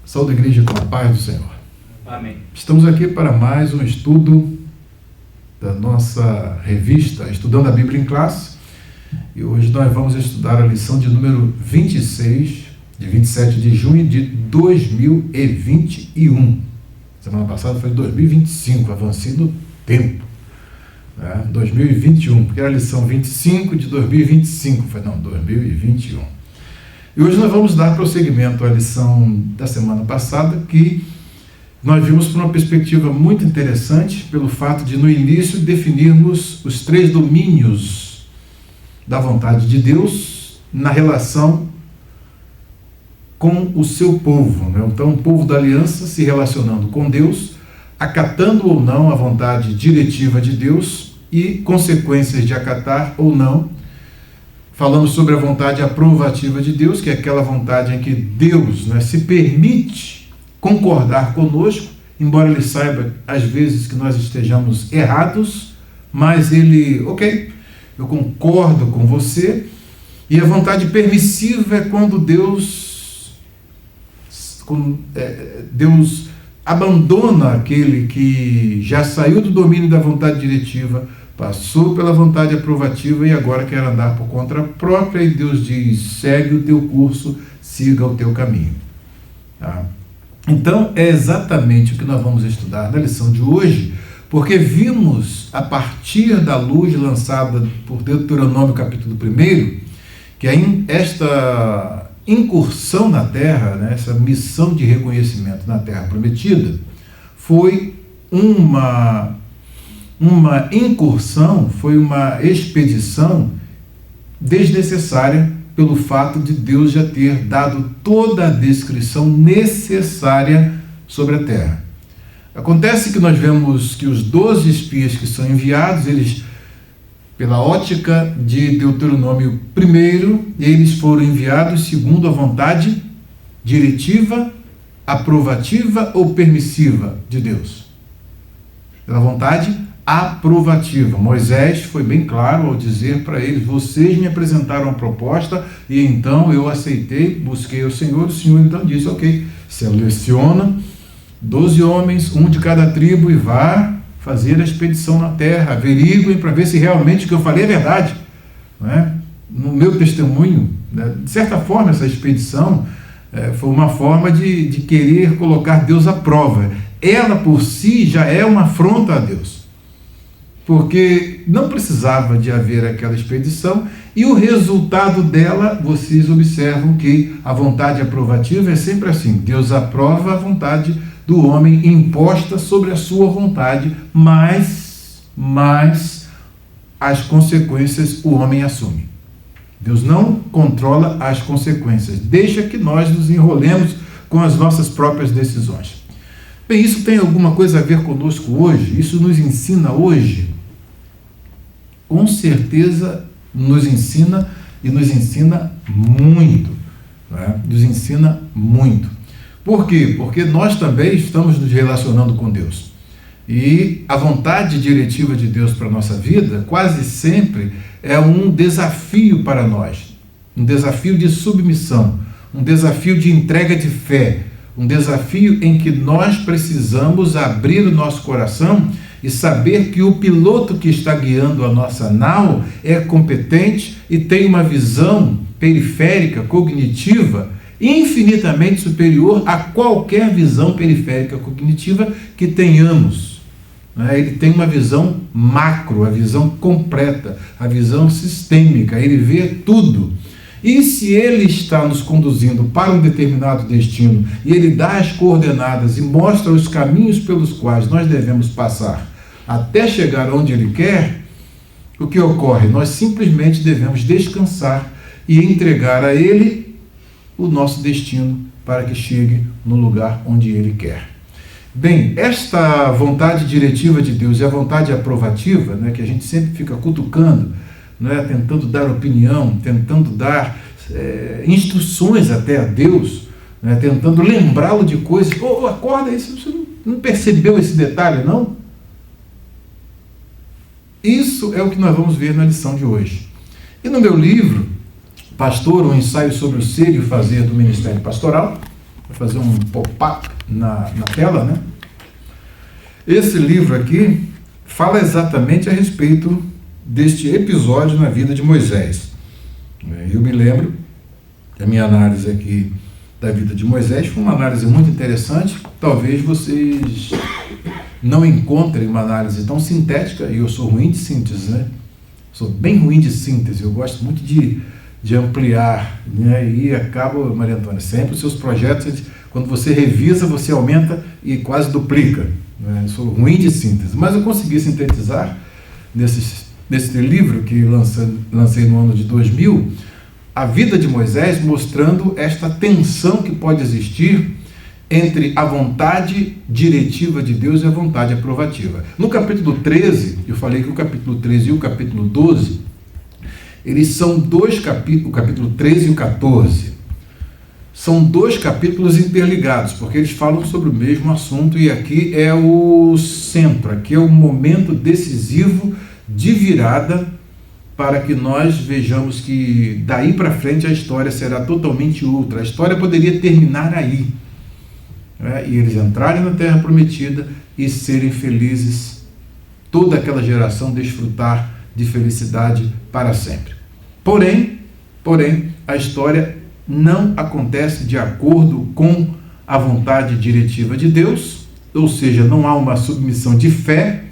Saúde a igreja com a paz do Senhor. Amém. Estamos aqui para mais um estudo da nossa revista Estudando a Bíblia em Classe. E hoje nós vamos estudar a lição de número 26, de 27 de junho de 2021. Semana passada foi 2025, avancei no tempo. 2021, porque era a lição 25 de 2025, foi 2021. E hoje nós vamos dar prosseguimento à lição da semana passada, que nós vimos por uma perspectiva muito interessante, pelo fato de no início definirmos os três domínios da vontade de Deus na relação com o seu povo, né? Então o povo da aliança se relacionando com Deus, acatando ou não a vontade diretiva de Deus e consequências de acatar ou não. Falamos sobre a vontade aprovativa de Deus, que é aquela vontade em que Deus, né, se permite concordar conosco, embora Ele saiba às vezes que nós estejamos errados, mas Ele, ok, eu concordo com você. E a vontade permissiva é quando Deus abandona aquele que já saiu do domínio da vontade diretiva, passou pela vontade aprovativa e agora quer andar por conta própria, e Deus diz: segue o teu curso, siga o teu caminho. Tá? Então é exatamente o que nós vamos estudar na lição de hoje, porque vimos a partir da luz lançada por Deuteronômio capítulo 1, que esta incursão na terra, né, essa missão de reconhecimento na terra prometida, foi uma incursão, foi uma expedição desnecessária, pelo fato de Deus já ter dado toda a descrição necessária sobre a terra. Acontece que nós vemos que os 12 espias que são enviados, eles, pela ótica de Deuteronômio 1, eles foram enviados segundo a vontade diretiva, aprovativa ou permissiva de Deus. Pela vontade aprovativa. Moisés foi bem claro ao dizer para eles: vocês me apresentaram a proposta e então eu aceitei, busquei o Senhor então disse: ok, seleciona 12 homens, um de cada tribo, e vá fazer a expedição na terra, averiguem para ver se realmente o que eu falei é verdade. Não é? No meu testemunho, né, de certa forma, essa expedição foi uma forma de querer colocar Deus à prova. Ela por si já é uma afronta a Deus, porque não precisava de haver aquela expedição, e o resultado dela, vocês observam que a vontade aprovativa é sempre assim: Deus aprova a vontade do homem imposta sobre a sua vontade, mas as consequências o homem assume. Deus não controla as consequências, deixa que nós nos enrolemos com as nossas próprias decisões. Bem, isso tem alguma coisa a ver conosco hoje? Isso nos ensina hoje? Com certeza nos ensina, e nos ensina muito. Né? Nos ensina muito. Por quê? Porque nós também estamos nos relacionando com Deus. E a vontade diretiva de Deus para a nossa vida, quase sempre, é um desafio para nós. Um desafio de submissão, um desafio de entrega de fé, um desafio em que nós precisamos abrir o nosso coração e saber que o piloto que está guiando a nossa nau é competente e tem uma visão periférica, cognitiva, infinitamente superior a qualquer visão periférica cognitiva que tenhamos. Ele tem uma visão macro, a visão completa, a visão sistêmica, ele vê tudo. E se ele está nos conduzindo para um determinado destino, e ele dá as coordenadas e mostra os caminhos pelos quais nós devemos passar até chegar onde ele quer, o que ocorre? Nós simplesmente devemos descansar e entregar a ele o nosso destino para que chegue no lugar onde ele quer. Bem, esta vontade diretiva de Deus e a vontade aprovativa, né, que a gente sempre fica cutucando, né, tentando dar opinião, tentando dar instruções até a Deus, né, tentando lembrá-lo de coisas. Acorda, você não percebeu esse detalhe, não? Isso é o que nós vamos ver na lição de hoje. E no meu livro, Pastor, um ensaio sobre o ser e o fazer do ministério pastoral, Vou fazer um pop-up na tela, né? Esse livro aqui fala exatamente a respeito deste episódio na vida de Moisés. Eu me lembro, a minha análise aqui da vida de Moisés foi uma análise muito interessante. Talvez vocês não encontrem uma análise tão sintética, e eu sou ruim de síntese, né? Sou bem ruim de síntese, eu gosto muito de ampliar, né? E acabo, Maria Antônia, sempre os seus projetos, quando você revisa, você aumenta e quase duplica, né? Eu sou ruim de síntese, mas eu consegui sintetizar nesse livro que lancei no ano de 2000, a vida de Moisés, mostrando esta tensão que pode existir entre a vontade diretiva de Deus e a vontade aprovativa. No capítulo 13, eu falei que o capítulo 13 e o capítulo 12, eles são dois capítulos, o capítulo 13 e o 14, são dois capítulos interligados, porque eles falam sobre o mesmo assunto, e aqui é o centro, aqui é o momento decisivo de virada, para que nós vejamos que daí para frente a história será totalmente outra. A história poderia terminar aí, né? E eles entrarem na Terra Prometida e serem felizes, toda aquela geração desfrutar de felicidade para sempre. Porém, a história não acontece de acordo com a vontade diretiva de Deus, ou seja, não há uma submissão de fé,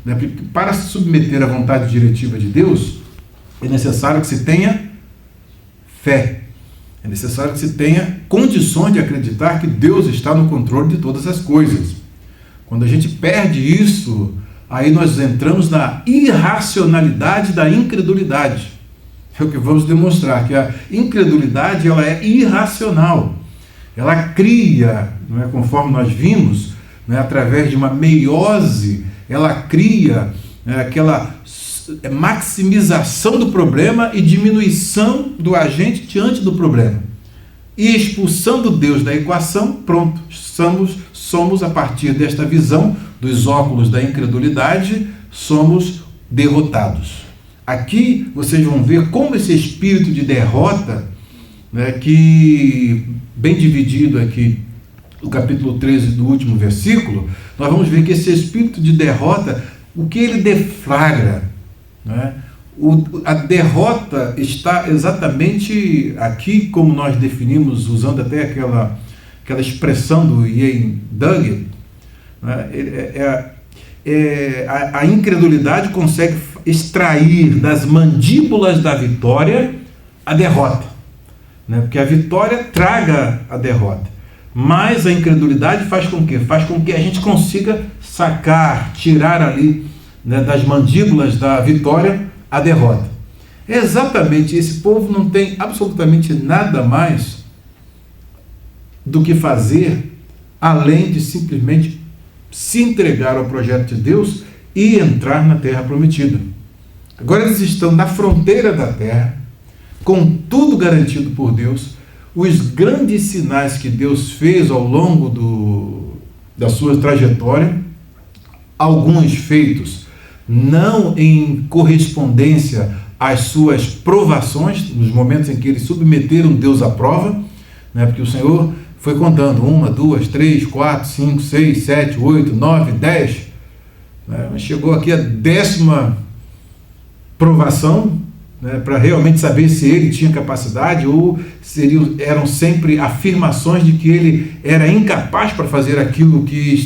né? Para se submeter à vontade diretiva de Deus, é necessário que se tenha fé. É necessário que se tenha condições de acreditar que Deus está no controle de todas as coisas. Quando a gente perde isso, aí nós entramos na irracionalidade da incredulidade. É o que vamos demonstrar, que a incredulidade ela é irracional. Ela cria, não é, conforme nós vimos, né, através de uma meiose, ela cria, né, aquela maximização do problema e diminuição do agente diante do problema. E expulsando Deus da equação, pronto, somos a partir desta visão dos óculos da incredulidade, somos derrotados. Aqui vocês vão ver como esse espírito de derrota, né, que bem dividido aqui, no capítulo 13 do último versículo, nós vamos ver que esse espírito de derrota, o que ele deflagra, né? A derrota está exatamente aqui, como nós definimos, usando até aquela expressão do Ian Duggan, né? A incredulidade consegue extrair das mandíbulas da vitória a derrota, né? Porque a vitória traga a derrota, mas a incredulidade faz com que a gente consiga sacar, tirar ali, né, das mandíbulas da vitória a derrota. Exatamente, esse povo não tem absolutamente nada mais do que fazer além de simplesmente se entregar ao projeto de Deus e entrar na Terra Prometida. Agora eles estão na fronteira da terra, com tudo garantido por Deus. Os grandes sinais que Deus fez ao longo da sua trajetória, alguns feitos não em correspondência às suas provações, nos momentos em que eles submeteram Deus à prova, né? Porque o Senhor foi contando 1, 2, 3, 4, 5, 6, 7, 8, 9, 10, né? Mas chegou aqui a 10ª provação, né, para realmente saber se ele tinha capacidade, ou eram sempre afirmações de que ele era incapaz para fazer aquilo que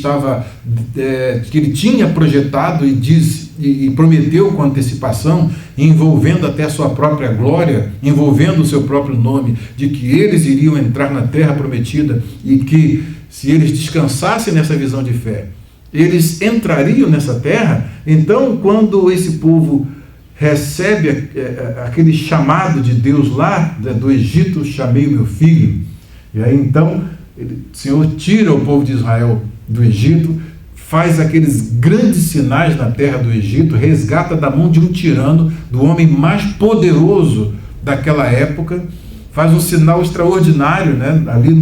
que ele tinha projetado e prometeu com antecipação, envolvendo até a sua própria glória, envolvendo o seu próprio nome, de que eles iriam entrar na Terra Prometida e que, se eles descansassem nessa visão de fé, eles entrariam nessa terra. Então, quando esse povo recebe aquele chamado de Deus lá do Egito, chamei o meu filho, e aí então o Senhor tira o povo de Israel do Egito, faz aqueles grandes sinais na terra do Egito, resgata da mão de um tirano, do homem mais poderoso daquela época, faz um sinal extraordinário, né, ali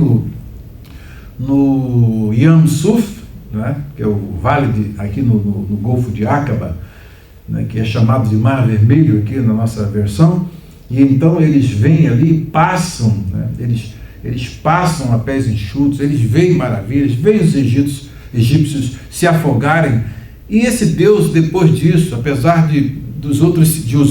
no Yam Suf, né, que é o vale aqui no Golfo de Aqaba, né, que é chamado de Mar Vermelho aqui na nossa versão. E então eles vêm ali, passam, né, eles passam a pés enxutos, eles veem maravilhas, veem os egípcios se afogarem. E esse Deus, depois disso, apesar de os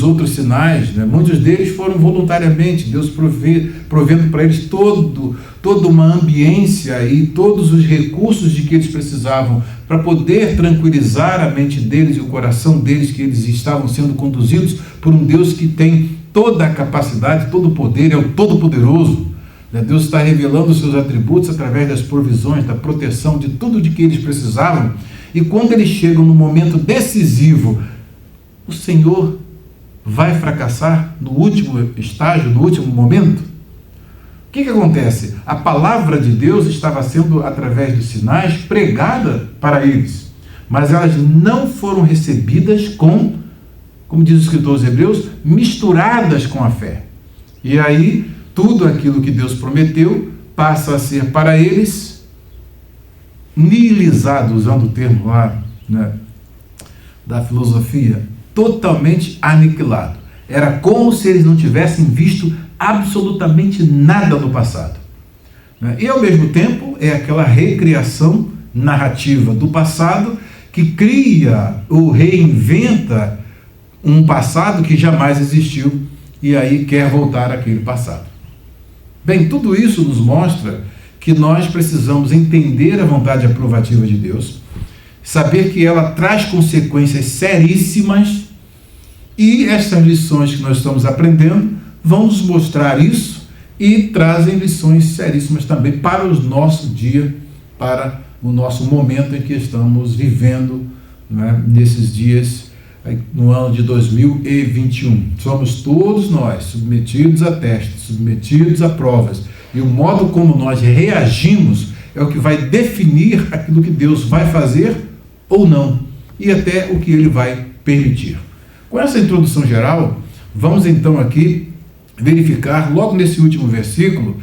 outros sinais, né, muitos deles foram voluntariamente, Deus provendo para eles toda uma ambiência e todos os recursos de que eles precisavam para poder tranquilizar a mente deles e o coração deles, que eles estavam sendo conduzidos por um Deus que tem toda a capacidade, todo o poder, é o Todo-Poderoso. Deus está revelando os seus atributos através das provisões, da proteção, de tudo de que eles precisavam. E quando eles chegam no momento decisivo, o Senhor vai fracassar no último estágio, no último momento? O que acontece? A palavra de Deus estava sendo, através dos sinais, pregada para eles, mas elas não foram recebidas como diz o escritor aos Hebreus, misturadas com a fé. E aí, tudo aquilo que Deus prometeu passa a ser para eles nihilizado, usando o termo lá, né, da filosofia, totalmente aniquilado. Era como se eles não tivessem visto absolutamente nada no passado. E, ao mesmo tempo, é aquela recriação narrativa do passado que cria ou reinventa um passado que jamais existiu e aí quer voltar àquele passado. Bem, tudo isso nos mostra que nós precisamos entender a vontade aprovativa de Deus, saber que ela traz consequências seríssimas, e essas lições que nós estamos aprendendo vão nos mostrar isso e trazem lições seríssimas também para o nosso dia, para o nosso momento em que estamos vivendo, né, nesses dias, no ano de 2021. Somos todos nós submetidos a testes, submetidos a provas, e o modo como nós reagimos é o que vai definir aquilo que Deus vai fazer ou não, e até o que Ele vai permitir. Com essa introdução geral, vamos então aqui verificar, logo nesse último versículo,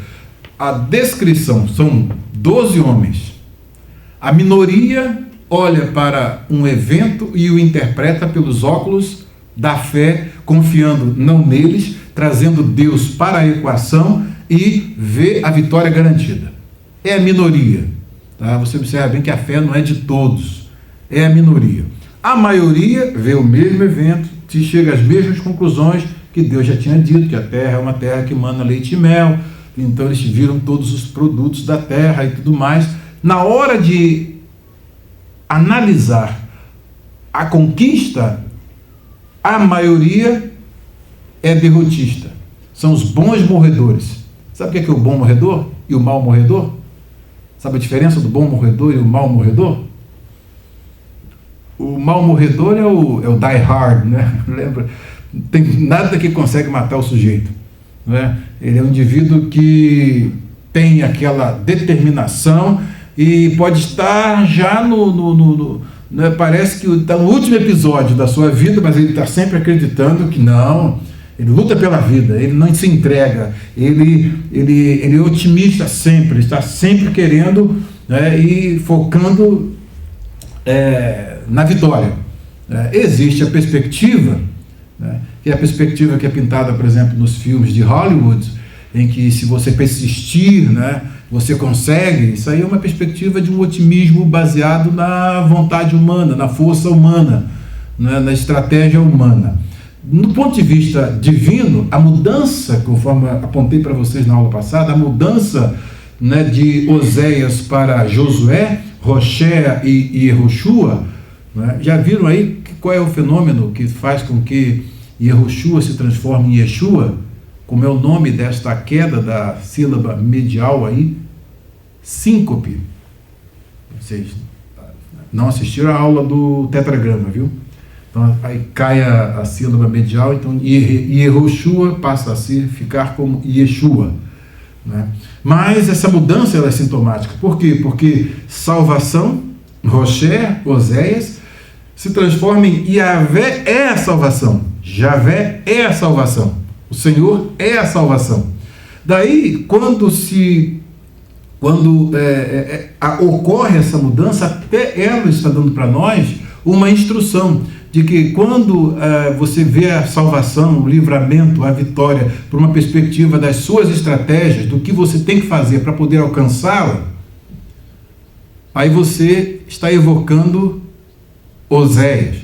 a descrição. São 12 homens. A minoria olha para um evento e o interpreta pelos óculos da fé, confiando não neles, trazendo Deus para a equação e vê a vitória garantida. É a minoria. Tá? Você observa bem que a fé não é de todos, é a minoria. A maioria vê o mesmo evento, se chega às mesmas conclusões que Deus já tinha dito, que a terra é uma terra que mana leite e mel, então eles viram todos os produtos da terra e tudo mais. Na hora de analisar a conquista, a maioria é derrotista. São os bons morredores. Sabe o que é o bom morredor e o mau morredor? Sabe a diferença do bom morredor e o mau morredor? O mau morredor é o die hard, né? Lembra? Não tem nada que consegue matar o sujeito, né? Ele é um indivíduo que tem aquela determinação e pode estar já né? Parece que está no último episódio da sua vida, mas ele está sempre acreditando que não. Ele luta pela vida, ele não se entrega, ele é otimista sempre, está sempre querendo, né, e focando na vitória. Existe a perspectiva, né, que é a perspectiva que é pintada, por exemplo, nos filmes de Hollywood, em que se você persistir, né, você consegue. Isso aí é uma perspectiva de um otimismo baseado na vontade humana, na força humana, né, na estratégia humana. No ponto de vista divino, a mudança, conforme apontei para vocês na aula passada, a mudança, né, de Oséias para Josué, Roché e Yehoshua, né, já viram aí qual é o fenômeno que faz com que Yehoshua se transforme em Yeshua? Como é o nome desta queda da sílaba medial aí? Síncope. Vocês não assistiram a aula do tetragrama, viu? Então, aí cai a sílaba medial, então Yehoshua passa a ficar como Yeshua, né? Mas essa mudança ela é sintomática. Por quê? Porque salvação, Roché, Oséias, se transforma em Yahvé é a salvação. Javé é a salvação. O Senhor é a salvação. Daí, quando ocorre essa mudança, até ela está dando para nós uma instrução de que quando você vê a salvação, o livramento, a vitória, por uma perspectiva das suas estratégias, do que você tem que fazer para poder alcançá-la, aí você está evocando Oséias.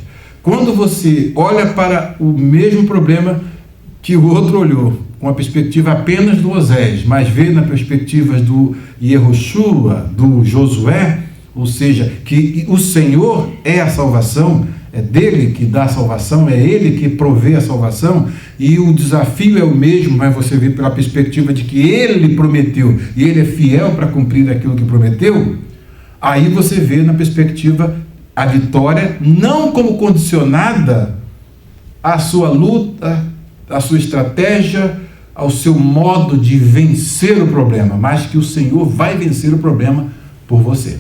Quando você olha para o mesmo problema que o outro olhou, com a perspectiva apenas do Oséias, mas vê na perspectiva do Yehoshua, do Josué, ou seja, que o Senhor é a salvação, é dele que dá a salvação, é ele que provê a salvação, e o desafio é o mesmo, mas você vê pela perspectiva de que ele prometeu, e ele é fiel para cumprir aquilo que prometeu, aí você vê na perspectiva a vitória, não como condicionada à sua luta, à sua estratégia, ao seu modo de vencer o problema, mas que o Senhor vai vencer o problema por você.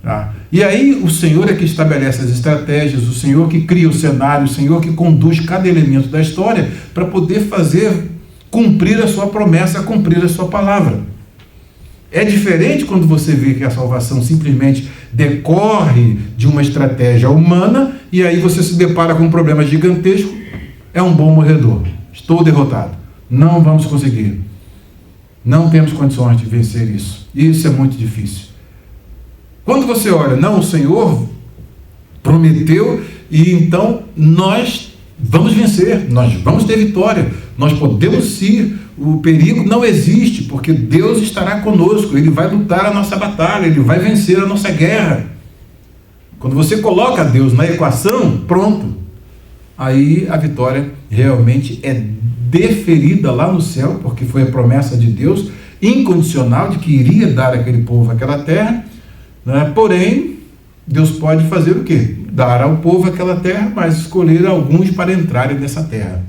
Tá? E aí o Senhor é que estabelece as estratégias, o Senhor que cria o cenário, o Senhor que conduz cada elemento da história para poder fazer cumprir a sua promessa, cumprir a sua palavra. É diferente quando você vê que a salvação simplesmente decorre de uma estratégia humana e aí você se depara com um problema gigantesco, é um bom morredor, estou derrotado, não vamos conseguir, não temos condições de vencer isso, isso é muito difícil. Quando você olha, não, o Senhor prometeu e então nós vamos vencer, nós vamos ter vitória, nós podemos ir, o perigo não existe, porque Deus estará conosco, Ele vai lutar a nossa batalha, Ele vai vencer a nossa guerra. Quando você coloca Deus na equação, pronto, aí a vitória realmente é deferida lá no céu, porque foi a promessa de Deus, incondicional, de que iria dar àquele povo aquela terra, né? Porém, Deus pode fazer o quê? Dar ao povo aquela terra, mas escolher alguns para entrarem nessa terra.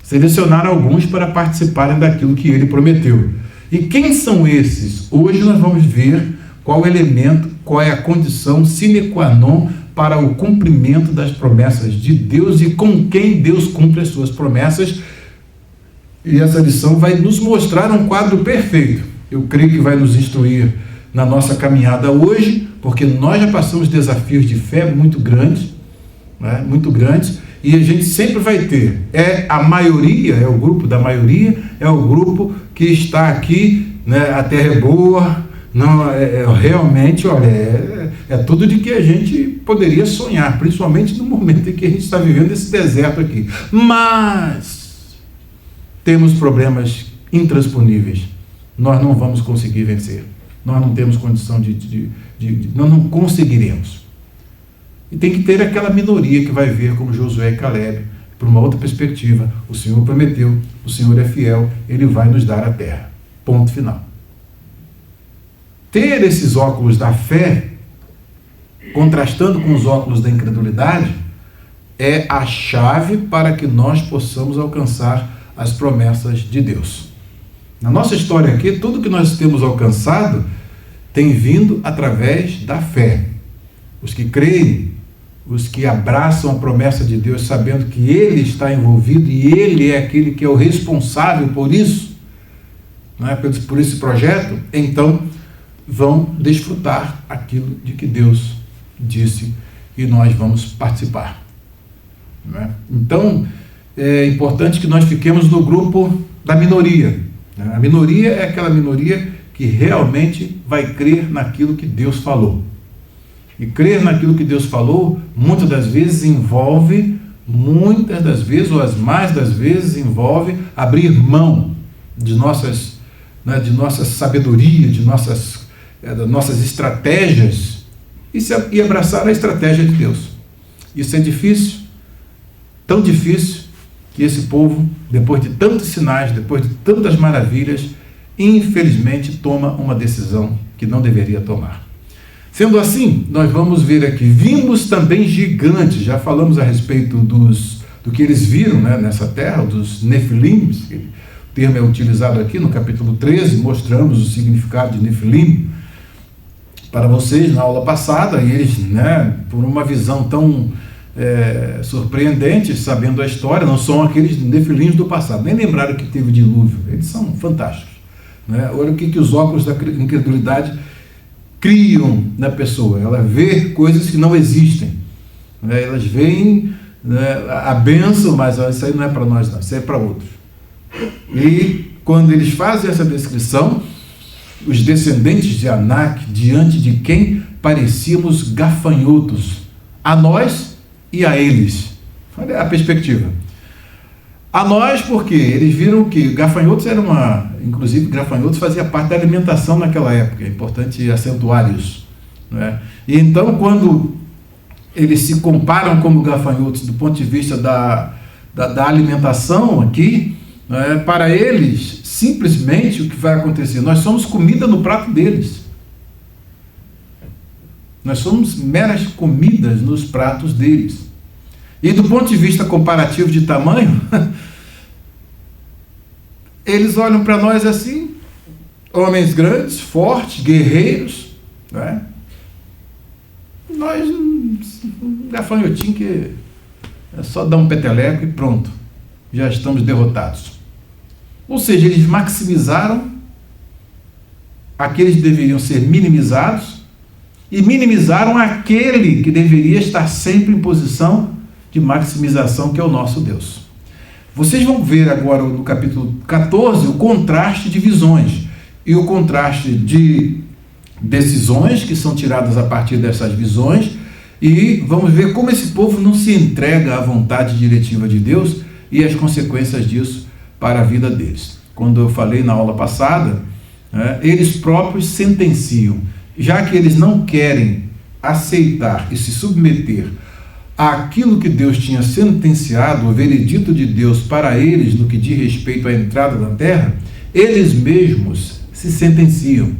Selecionar alguns para participarem daquilo que ele prometeu. E quem são esses? Hoje nós vamos ver qual o elemento, qual é a condição sine qua non para o cumprimento das promessas de Deus e com quem Deus cumpre as suas promessas. E essa lição vai nos mostrar um quadro perfeito. Eu creio que vai nos instruir na nossa caminhada hoje, porque nós já passamos desafios de fé muito grandes, né? Muito grandes, e a gente sempre vai ter, a maioria, é o grupo da maioria, é o grupo que está aqui, né? A terra é boa, não, realmente, olha, é tudo de que a gente poderia sonhar, principalmente no momento em que a gente está vivendo esse deserto aqui. Mas temos problemas intransponíveis, nós não vamos conseguir vencer, nós não temos condição nós não conseguiremos. E tem que ter aquela minoria que vai ver como Josué e Caleb, por uma outra perspectiva. O Senhor prometeu, o Senhor é fiel, Ele vai nos dar a terra. Ponto final. Ter esses óculos da fé, contrastando com os óculos da incredulidade, é a chave para que nós possamos alcançar as promessas de Deus. Na nossa história aqui, tudo que nós temos alcançado tem vindo através da fé. Os que creem, os que abraçam a promessa de Deus, sabendo que Ele está envolvido e Ele é aquele que é o responsável por isso, não é? Por esse projeto, então vão desfrutar aquilo de que Deus disse e nós vamos participar. Não é? Então, é importante que nós fiquemos no grupo da minoria. Né? A minoria é aquela minoria que realmente vai crer naquilo que Deus falou. E crer naquilo que Deus falou, muitas das vezes envolve, ou as mais das vezes envolve, abrir mão de nossas sabedoria, das nossas estratégias e abraçar a estratégia de Deus. Isso é difícil, tão difícil, que esse povo, depois de tantos sinais, depois de tantas maravilhas, infelizmente toma uma decisão que não deveria tomar. Sendo assim, nós vamos ver aqui, vimos também gigantes, já falamos a respeito do que eles viram, né, nessa terra, dos Nefilim, o termo é utilizado aqui no capítulo 13, mostramos o significado de Nefilim para vocês na aula passada, e eles, né, por uma visão tão surpreendente, sabendo a história, não são aqueles Nefilins do passado, nem lembraram que teve dilúvio, eles são fantásticos. Né? Olha o que os óculos da incredulidade criam na pessoa, ela vê coisas que não existem, né? Elas veem, né, a bênção, mas isso aí não é para nós não, isso aí é para outros. E quando eles fazem essa descrição, os descendentes de Anak, diante de quem parecíamos gafanhotos, a nós e a eles. Olha a perspectiva. A nós, porque eles viram que gafanhotos era inclusive gafanhotos fazia parte da alimentação naquela época, é importante acentuar isso, né? E então, quando eles se comparam como gafanhotos do ponto de vista da alimentação aqui, né, para eles, simplesmente o que vai acontecer? Nós somos comida no prato deles. Nós somos meras comidas nos pratos deles. E do ponto de vista comparativo de tamanho, eles olham para nós assim, homens grandes, fortes, guerreiros, né? Nós, um gafanhotinho que é só dar um peteleco e pronto, já estamos derrotados. Ou seja, eles maximizaram aqueles que deveriam ser minimizados e minimizaram aquele que deveria estar sempre em posição de maximização, que é o nosso Deus. Vocês vão ver agora no capítulo 14 o contraste de visões e o contraste de decisões que são tiradas a partir dessas visões, e vamos ver como esse povo não se entrega à vontade diretiva de Deus e as consequências disso para a vida deles. Quando eu falei na aula passada, eles próprios sentenciam, já que eles não querem aceitar e se submeter àquilo que Deus tinha sentenciado, o veredito de Deus para eles no que diz respeito à entrada na terra, eles mesmos se sentenciam.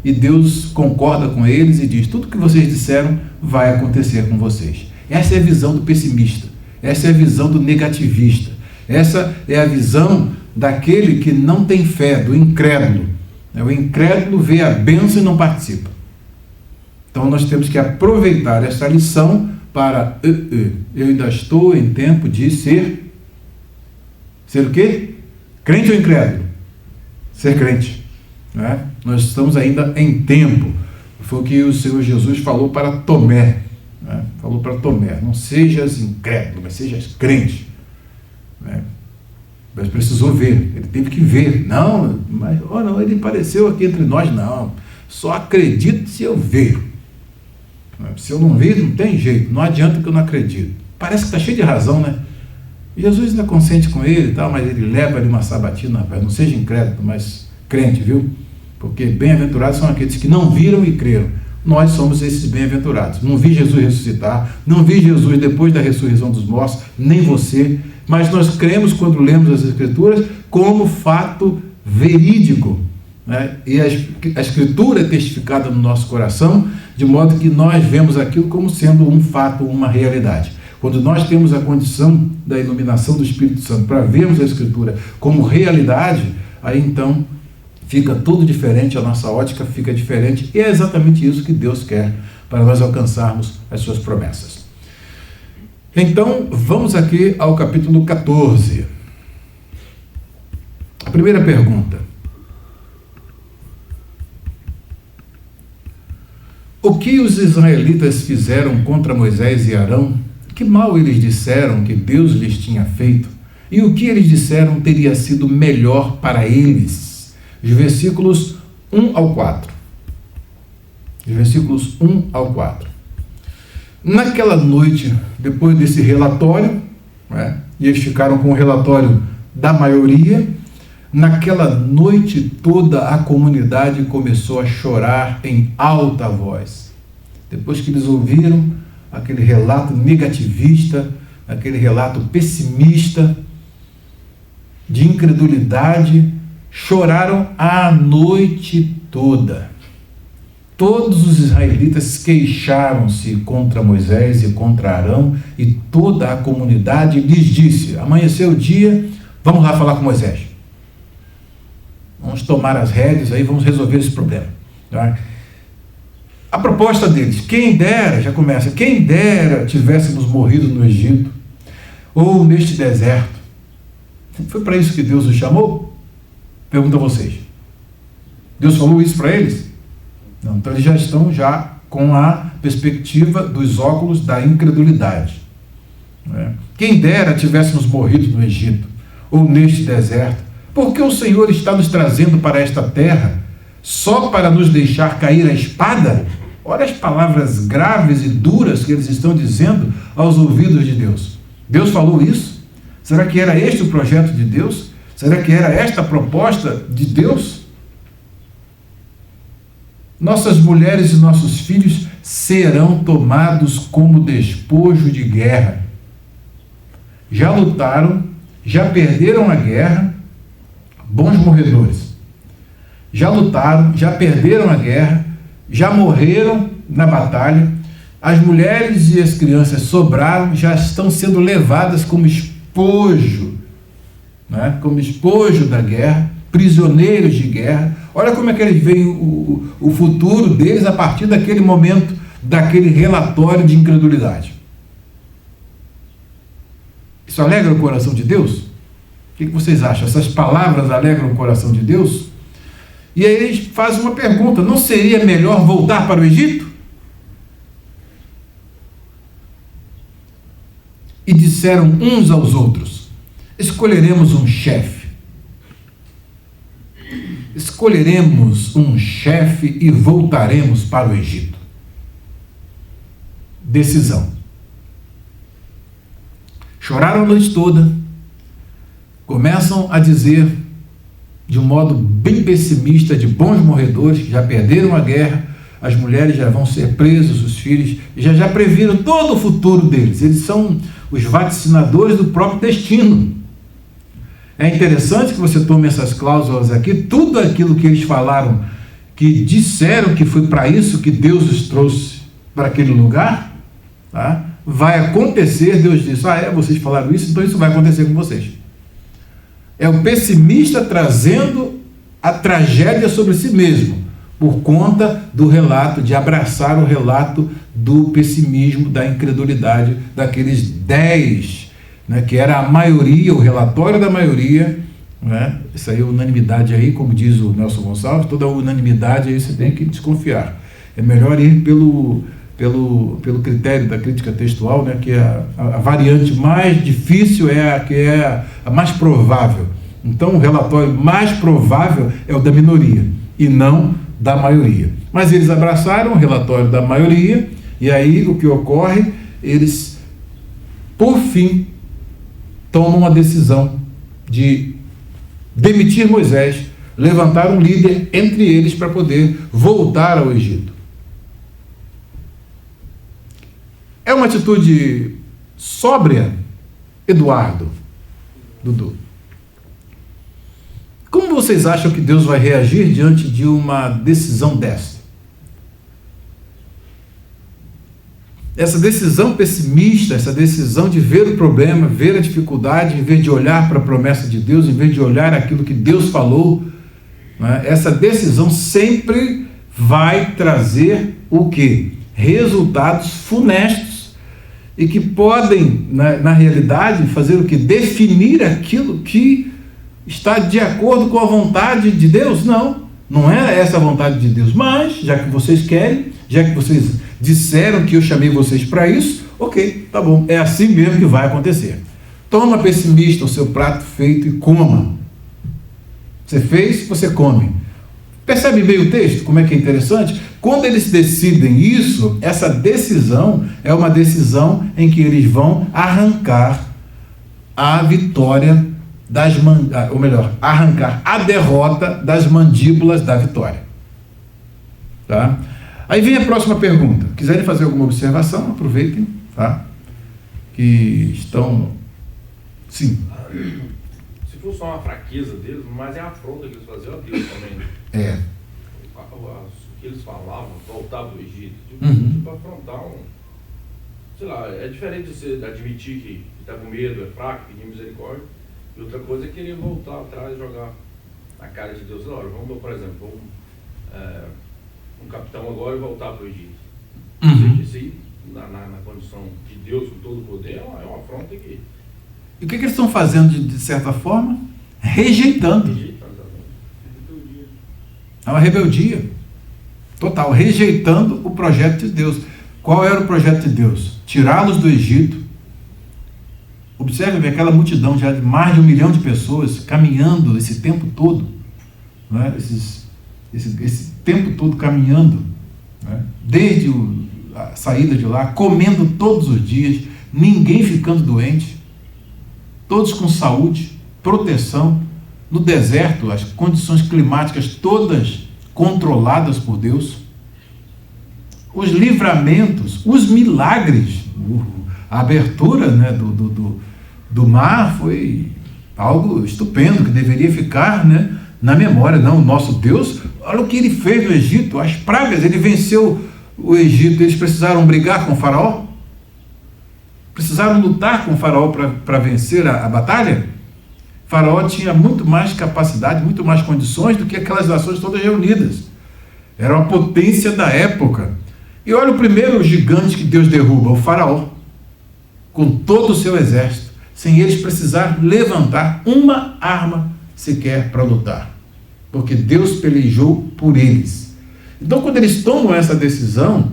E Deus concorda com eles e diz: tudo que vocês disseram vai acontecer com vocês. Essa é a visão do pessimista, essa é a visão do negativista, essa é a visão daquele que não tem fé, do incrédulo. O incrédulo vê a bênção e não participa. Então nós temos que aproveitar essa lição para, eu ainda estou em tempo de ser o quê? Crente ou incrédulo? Ser crente, né? Nós estamos ainda em tempo. Foi o que o Senhor Jesus falou para Tomé, né? Falou para Tomé: não sejas incrédulo, mas sejas crente, né? Mas precisou ver, ele teve que ver. Não, mas não, ele apareceu aqui entre nós. Não, só acredito se eu ver. Se eu não ver, não tem jeito, não adianta que eu não acredito. Parece que está cheio de razão, né? Jesus ainda consente com ele e tal, mas ele leva ali uma sabatina, rapaz. Não seja incrédulo, mas crente, viu? Porque bem-aventurados são aqueles que não viram e creram. Nós somos esses bem-aventurados. Não vi Jesus ressuscitar, não vi Jesus depois da ressurreição dos mortos, nem você, mas nós cremos quando lemos as Escrituras como fato verídico, né? E a Escritura é testificada no nosso coração, de modo que nós vemos aquilo como sendo um fato, uma realidade. Quando nós temos a condição da iluminação do Espírito Santo para vermos a Escritura como realidade, aí então fica tudo diferente, a nossa ótica fica diferente, e é exatamente isso que Deus quer para nós alcançarmos as suas promessas. Então, vamos aqui ao capítulo 14. A primeira pergunta: o que os israelitas fizeram contra Moisés e Arão? Que mal eles disseram que Deus lhes tinha feito? E o que eles disseram teria sido melhor para eles? Os versículos 1 ao 4. Os versículos 1 ao 4. Naquela noite, depois desse relatório, né, e eles ficaram com o relatório da maioria, naquela noite toda a comunidade começou a chorar em alta voz. Depois que eles ouviram aquele relato negativista, aquele relato pessimista, de incredulidade, choraram a noite toda. Todos os israelitas queixaram-se contra Moisés e contra Arão, e toda a comunidade lhes disse: amanheceu o dia, vamos lá falar com Moisés. Vamos tomar as rédeas aí, vamos resolver esse problema. Tá? A proposta deles: quem dera, já começa, quem dera tivéssemos morrido no Egito, ou neste deserto. Foi para isso que Deus os chamou? Pergunto a vocês. Deus falou isso para eles? Não, então eles já estão com a perspectiva dos óculos da incredulidade. Quem dera tivéssemos morrido no Egito, ou neste deserto, porque o Senhor está nos trazendo para esta terra só para nos deixar cair a espada? Olha as palavras graves e duras que eles estão dizendo aos ouvidos de Deus. Deus falou isso? Será que era este o projeto de Deus? Será que era esta a proposta de Deus? Nossas mulheres e nossos filhos serão tomados como despojo de guerra. Já lutaram, já perderam a guerra, bons morredores. Já lutaram, já perderam a guerra, já morreram na batalha. As mulheres e as crianças sobraram, já estão sendo levadas como espojo, né? Como espojo da guerra, prisioneiros de guerra. Olha como é que eles veem o futuro deles a partir daquele momento, daquele relatório de incredulidade. Isso alegra o coração de Deus? O que vocês acham? Essas palavras alegram o coração de Deus? E aí eles fazem uma pergunta: não seria melhor voltar para o Egito? E disseram uns aos outros: escolheremos um chefe. Escolheremos um chefe e voltaremos para o Egito. Decisão. Choraram a noite toda, começam a dizer, de um modo bem pessimista, de bons morredores que já perderam a guerra, as mulheres já vão ser presas, os filhos já previram todo o futuro deles. Eles são os vaticinadores do próprio destino. É interessante que você tome essas cláusulas aqui, tudo aquilo que eles falaram, que disseram que foi para isso que Deus os trouxe para aquele lugar, tá? Vai acontecer. Deus disse: vocês falaram isso, então isso vai acontecer com vocês. É o pessimista trazendo a tragédia sobre si mesmo, por conta do relato, de abraçar o relato do pessimismo, da incredulidade daqueles 10, né, que era a maioria, o relatório da maioria, né? Isso aí é unanimidade aí, como diz o Nelson Gonçalves, toda unanimidade aí você tem que desconfiar. É melhor ir pelo critério da crítica textual, né, que a variante mais difícil é a que é a mais provável. Então, o relatório mais provável é o da minoria, e não da maioria. Mas eles abraçaram o relatório da maioria, e aí o que ocorre? Eles, por fim, tomam a decisão de demitir Moisés, levantar um líder entre eles para poder voltar ao Egito. É uma atitude sóbria, Eduardo, Dudu? Como vocês acham que Deus vai reagir diante de uma decisão dessa? Essa decisão pessimista, essa decisão de ver o problema, ver a dificuldade, em vez de olhar para a promessa de Deus, em vez de olhar aquilo que Deus falou, né? Essa decisão sempre vai trazer o quê? Resultados funestos, e que podem, na realidade, fazer o quê? Definir aquilo que está de acordo com a vontade de Deus? Não é essa a vontade de Deus, mas, já que vocês querem, já que vocês disseram que eu chamei vocês para isso, ok, tá bom, é assim mesmo que vai acontecer. Toma, pessimista, o seu prato feito e coma. Você fez, você come. Percebe bem o texto, como é que é interessante? Quando eles decidem isso, essa decisão é uma decisão em que eles vão arrancar a vitória arrancar a derrota das mandíbulas da vitória. Tá? Aí vem a próxima pergunta. Quiserem fazer alguma observação, aproveitem, tá? Que estão... Sim. Se for só uma fraqueza deles, mas é a afronta que eles faziam a Deus também. É. O que eles falavam, voltar para o Egito, tipo afrontar sei lá, é diferente de você admitir que está com medo, é fraco, pedir misericórdia, e outra coisa é querer voltar atrás e jogar na cara de Deus. Olha, vamos, por exemplo, um capitão agora e voltar para o Egito. Isso aí, na condição de Deus com todo o poder, é uma afronta aqui. E o que eles estão fazendo de certa forma? Rejeitando. É uma rebeldia total, rejeitando o projeto de Deus. Qual era o projeto de Deus? Tirá-los do Egito. Observe aquela multidão já de mais de 1 milhão de pessoas caminhando esse tempo todo, né? Esse tempo todo caminhando, né? Desde a saída de lá, comendo todos os dias, ninguém ficando doente, todos com saúde, proteção, no deserto, as condições climáticas todas controladas por Deus, os livramentos, os milagres, a abertura, né, do mar foi algo estupendo, que deveria ficar, né, na memória. Não, o nosso Deus, olha o que ele fez no Egito, as pragas, ele venceu o Egito. Eles precisaram brigar com o faraó? Precisaram lutar com o faraó para vencer a batalha? O faraó tinha muito mais capacidade, muito mais condições do que aquelas nações todas reunidas. Era uma potência da época. E olha o primeiro gigante que Deus derruba, o faraó, com todo o seu exército, sem eles precisar levantar uma arma sequer para lutar, porque Deus pelejou por eles. Então, quando eles tomam essa decisão,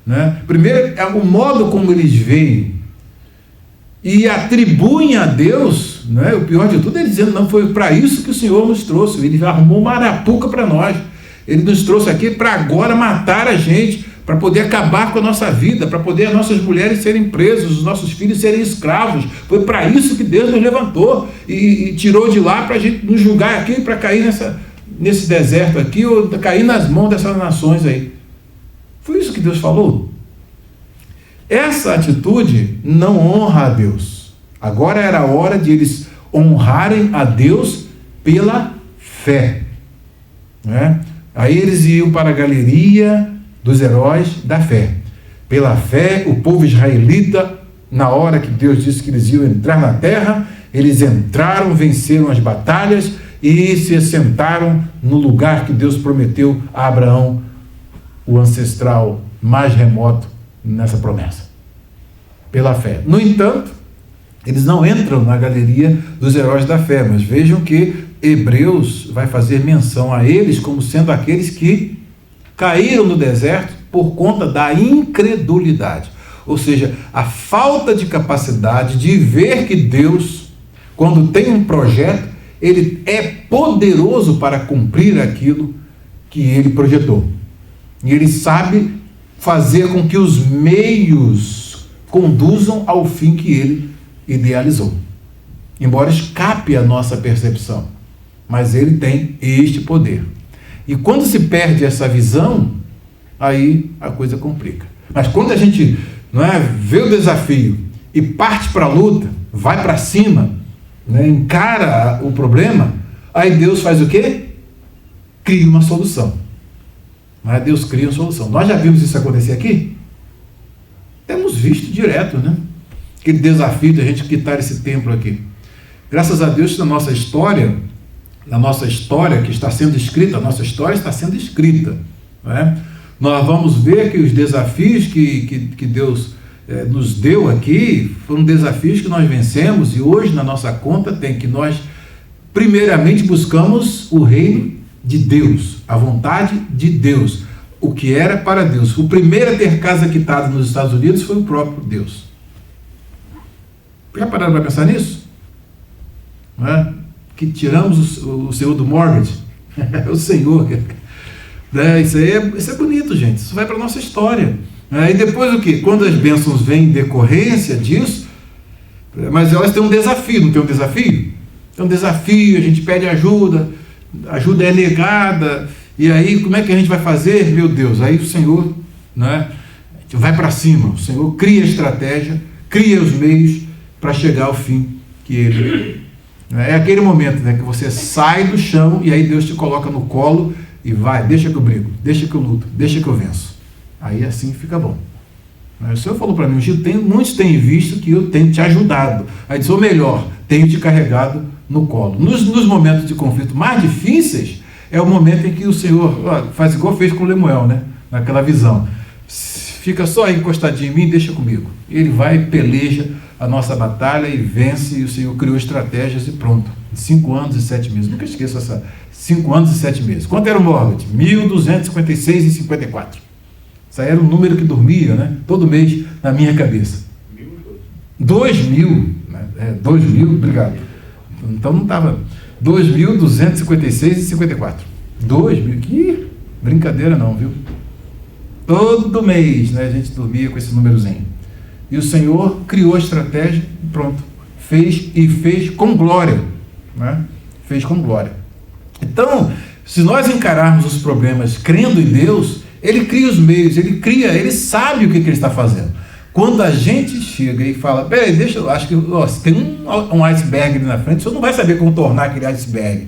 né, primeiro é o modo como eles veem e atribuem a Deus, né, o pior de tudo é dizendo, não, foi para isso que o Senhor nos trouxe, ele arrumou uma arapuca para nós, ele nos trouxe aqui para agora matar a gente, para poder acabar com a nossa vida, para poder as nossas mulheres serem presas, os nossos filhos serem escravos. Foi para isso que Deus nos levantou e tirou de lá para a gente nos julgar aqui, para cair nesse deserto aqui, ou cair nas mãos dessas nações aí. Foi isso que Deus falou? Essa atitude não honra a Deus. Agora era a hora de eles honrarem a Deus pela fé, né? Aí eles iam para a galeria dos heróis da fé. Pela fé, o povo israelita, na hora que Deus disse que eles iam entrar na terra, eles entraram, venceram as batalhas e se assentaram no lugar que Deus prometeu a Abraão, o ancestral mais remoto nessa promessa. Pela fé. No entanto, eles não entram na galeria dos heróis da fé, mas vejam que Hebreus vai fazer menção a eles como sendo aqueles que caíram no deserto por conta da incredulidade. Ou seja, a falta de capacidade de ver que Deus, quando tem um projeto, ele é poderoso para cumprir aquilo que ele projetou. E ele sabe fazer com que os meios conduzam ao fim que ele idealizou. Embora escape a nossa percepção, mas ele tem este poder. E quando se perde essa visão, aí a coisa complica. Mas quando a gente vê o desafio e parte para a luta, vai para cima, encara o problema, aí Deus faz o quê? Cria uma solução. Mas Deus cria uma solução. Nós já vimos isso acontecer aqui? Temos visto direto, aquele desafio de a gente quitar esse templo aqui. Graças a Deus, na nossa história que está sendo escrita, a nossa história está sendo escrita, Nós vamos ver que os desafios que Deus nos deu aqui foram desafios que nós vencemos, e hoje na nossa conta tem que nós primeiramente buscamos o reino de Deus, a vontade de Deus, o que era para Deus. O primeiro a ter casa quitada nos Estados Unidos foi o próprio Deus. Já pararam para pensar nisso? Que tiramos o Senhor do mortgage, o Senhor, isso é bonito, gente, isso vai para a nossa história, e depois o que? Quando as bênçãos vêm em decorrência disso, mas elas têm um desafio, não tem um desafio? Tem um desafio, a gente pede ajuda é negada, e aí como é que a gente vai fazer? Meu Deus, aí o Senhor vai para cima, o Senhor cria a estratégia, cria os meios para chegar ao fim que ele... É aquele momento que você sai do chão e aí Deus te coloca no colo e vai, deixa que eu brigo, deixa que eu luto, deixa que eu venço. Aí assim fica bom. O Senhor falou para mim, muitos têm visto que eu tenho te ajudado. Aí diz, ou melhor, tenho te carregado no colo. Nos momentos de conflito mais difíceis, é o momento em que o Senhor faz igual fez com o Lemuel, naquela visão. Fica só encostadinho em mim, deixa comigo. Ele vai e peleja a nossa batalha e vence, e o Senhor criou estratégias e pronto. 5 anos e 7 meses. Nunca esqueço essa 5 anos e 7 meses. Quanto era o mortgage? 1.256,54. Isso aí era o número que dormia, né? Todo mês na minha cabeça. 2.000, né? 2.000, obrigado. Então não estava. 2.256,54. 2.000, que brincadeira não, viu? Todo mês, né, a gente dormia com esse númerozinho. E o Senhor criou a estratégia e pronto. Fez com glória, né? Fez com glória. Então, se nós encararmos os problemas crendo em Deus, Ele cria os meios, Ele sabe o que Ele está fazendo. Quando a gente chega e fala, peraí, acho que tem um iceberg ali na frente, o senhor não vai saber como tornar aquele iceberg.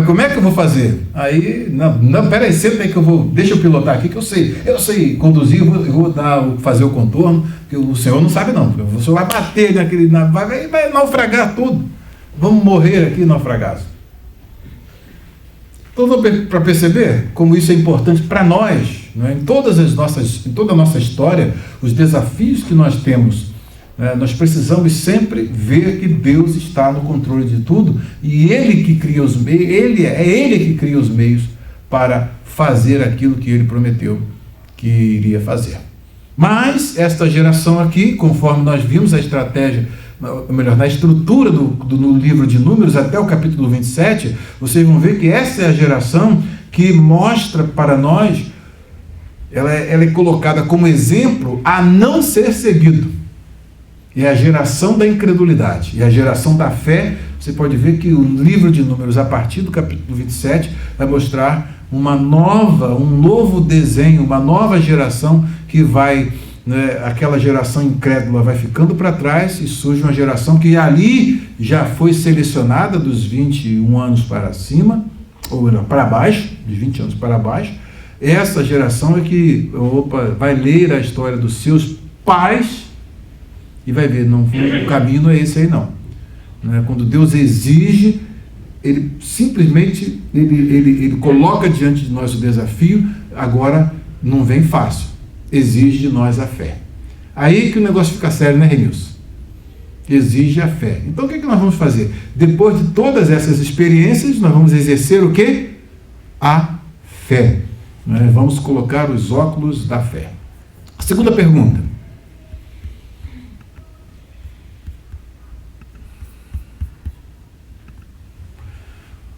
Como é que eu vou fazer? Aí, não, peraí, senta aí que deixa eu pilotar aqui, que eu sei conduzir, eu vou fazer o contorno, que o senhor não sabe não, o senhor vai bater vai naufragar tudo, vamos morrer aqui naufragados. Então, para perceber como isso é importante para nós, né? Em toda a nossa história, os desafios que nós temos, nós precisamos sempre ver que Deus está no controle de tudo e Ele que cria os meios, Ele que cria os meios para fazer aquilo que Ele prometeu que iria fazer. Mas esta geração aqui, conforme nós vimos a estratégia, melhor, na estrutura no livro de Números até o capítulo 27, vocês vão ver que essa é a geração que mostra para nós, ela é colocada como exemplo a não ser seguido. É a geração da incredulidade, e a geração da fé. Você pode ver que o livro de Números, a partir do capítulo 27, vai mostrar um novo desenho, uma nova geração que vai, aquela geração incrédula vai ficando para trás e surge uma geração que ali já foi selecionada dos 21 anos para cima, ou para baixo, de 20 anos para baixo. Essa geração é que vai ler a história dos seus pais e vai ver, não, o caminho não é esse aí não. Quando Deus exige, Ele simplesmente ele coloca diante de nós o desafio, agora não vem fácil, exige de nós a fé. Aí que o negócio fica sério, né, Renilson? Exige a fé. Então o que nós vamos fazer? Depois de todas essas experiências, nós vamos exercer o quê? A fé. Vamos colocar os óculos da fé. Segunda pergunta.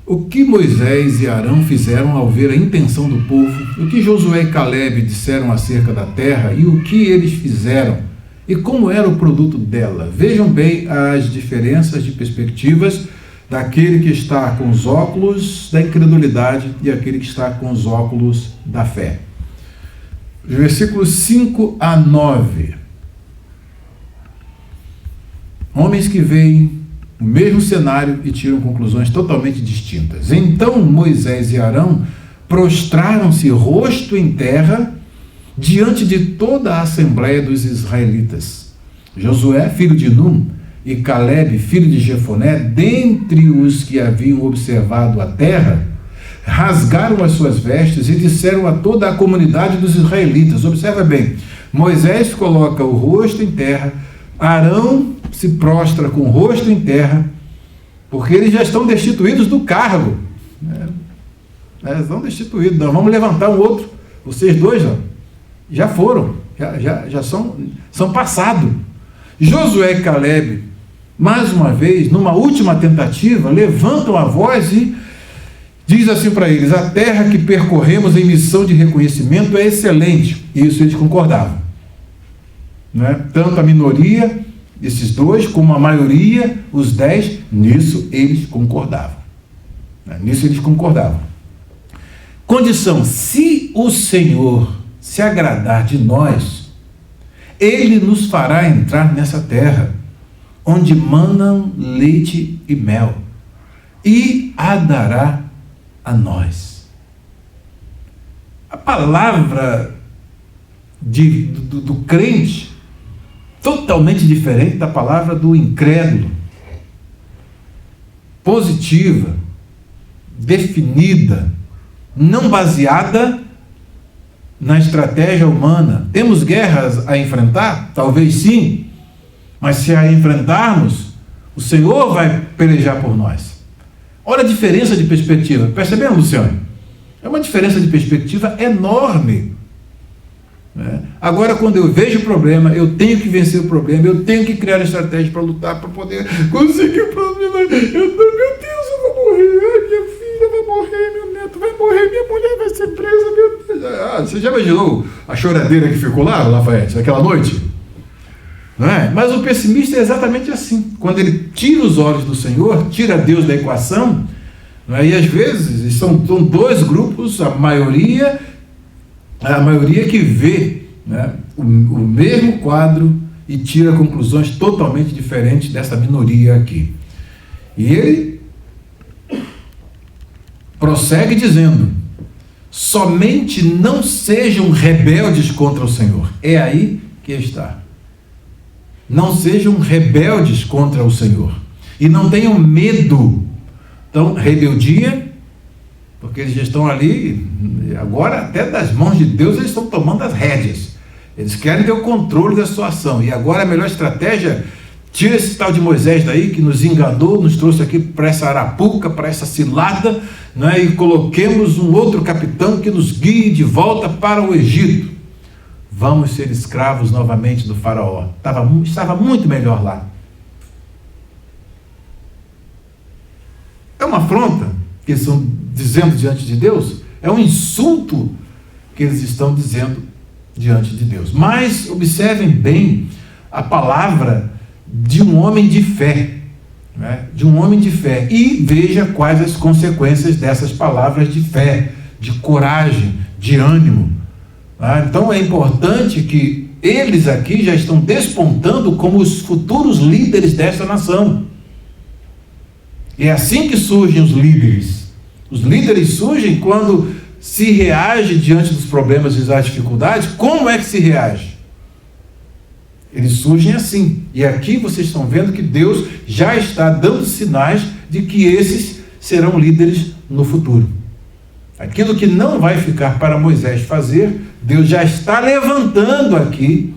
O que Moisés e Arão fizeram ao ver a intenção do povo, o que Josué e Calebe disseram acerca da terra e o que eles fizeram e como era o produto dela. Vejam bem as diferenças de perspectivas daquele que está com os óculos da incredulidade e aquele que está com os óculos da fé. Versículos 5 a 9. Homens que veem o mesmo cenário e tiram conclusões totalmente distintas. Então Moisés e Arão prostraram-se rosto em terra diante de toda a assembleia dos israelitas. Josué, filho de Num, e Calebe, filho de Jefoné, dentre os que haviam observado a terra, rasgaram as suas vestes e disseram a toda a comunidade dos israelitas. Observa bem, Moisés coloca o rosto em terra, Arão se prostra com o rosto em terra, porque eles já estão destituídos do cargo. Estão destituídos. Nós vamos levantar um outro. Vocês dois já foram, já são passados. Josué e Calebe, mais uma vez, numa última tentativa, levantam a voz e diz assim para eles: a terra que percorremos em missão de reconhecimento é excelente. E isso eles concordavam. Tanto a minoria, esses dois, como a maioria, os 10, nisso eles concordavam. Condição: se o Senhor se agradar de nós, Ele nos fará entrar nessa terra, onde manam leite e mel, e a dará a nós. A palavra do crente, totalmente diferente da palavra do incrédulo. Positiva, definida, não baseada na estratégia humana. Temos guerras a enfrentar? Talvez sim, mas se a enfrentarmos, o Senhor vai pelejar por nós. Olha a diferença de perspectiva. Percebendo, Luciano? É uma diferença de perspectiva enorme. Agora, quando eu vejo o problema, eu tenho que vencer o problema, eu tenho que criar estratégia para lutar, para poder conseguir o problema. Meu Deus, eu vou morrer, minha filha vai morrer, meu neto vai morrer, minha mulher vai ser presa, meu Deus. Você já imaginou a choradeira que ficou lá, Lafayette, naquela noite? Não é? Mas o pessimista é exatamente assim. Quando ele tira os olhos do Senhor, tira Deus da equação, não é? E às vezes são dois grupos, a maioria que vê, né, o mesmo quadro e tira conclusões totalmente diferentes dessa minoria aqui. E ele prossegue dizendo: somente não sejam rebeldes contra o Senhor. É aí que está. Não sejam rebeldes contra o Senhor. E não tenham medo. Então, rebeldia, porque eles já estão ali, agora até das mãos de Deus eles estão tomando as rédeas. Eles querem ter o controle da situação. E agora a melhor estratégia, tira esse tal de Moisés daí, que nos enganou, nos trouxe aqui para essa arapuca, para essa cilada, né, e coloquemos um outro capitão que nos guie de volta para o Egito. Vamos ser escravos novamente do faraó. Estava muito melhor lá. É uma afronta que eles estão dizendo diante de Deus, é um insulto que eles estão dizendo diante de Deus. Mas observem bem a palavra de um homem de fé, né? De um homem de fé, e veja quais as consequências dessas palavras de fé, de coragem, de ânimo. Então é importante que eles aqui já estão despontando como os futuros líderes desta nação. E é assim que surgem os líderes. Os líderes surgem quando se reage diante dos problemas e das dificuldades. Como é que se reage? Eles surgem assim. E aqui vocês estão vendo que Deus já está dando sinais de que esses serão líderes no futuro. Aquilo que não vai ficar para Moisés fazer, Deus já está levantando aqui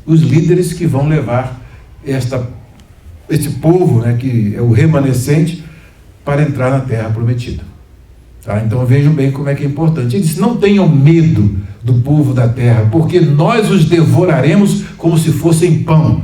os líderes que vão levar esse povo, né, que é o remanescente, para entrar na terra prometida. Tá? Então vejam bem como é que é importante. Ele disse: não tenham medo do povo da terra, porque nós os devoraremos como se fossem pão.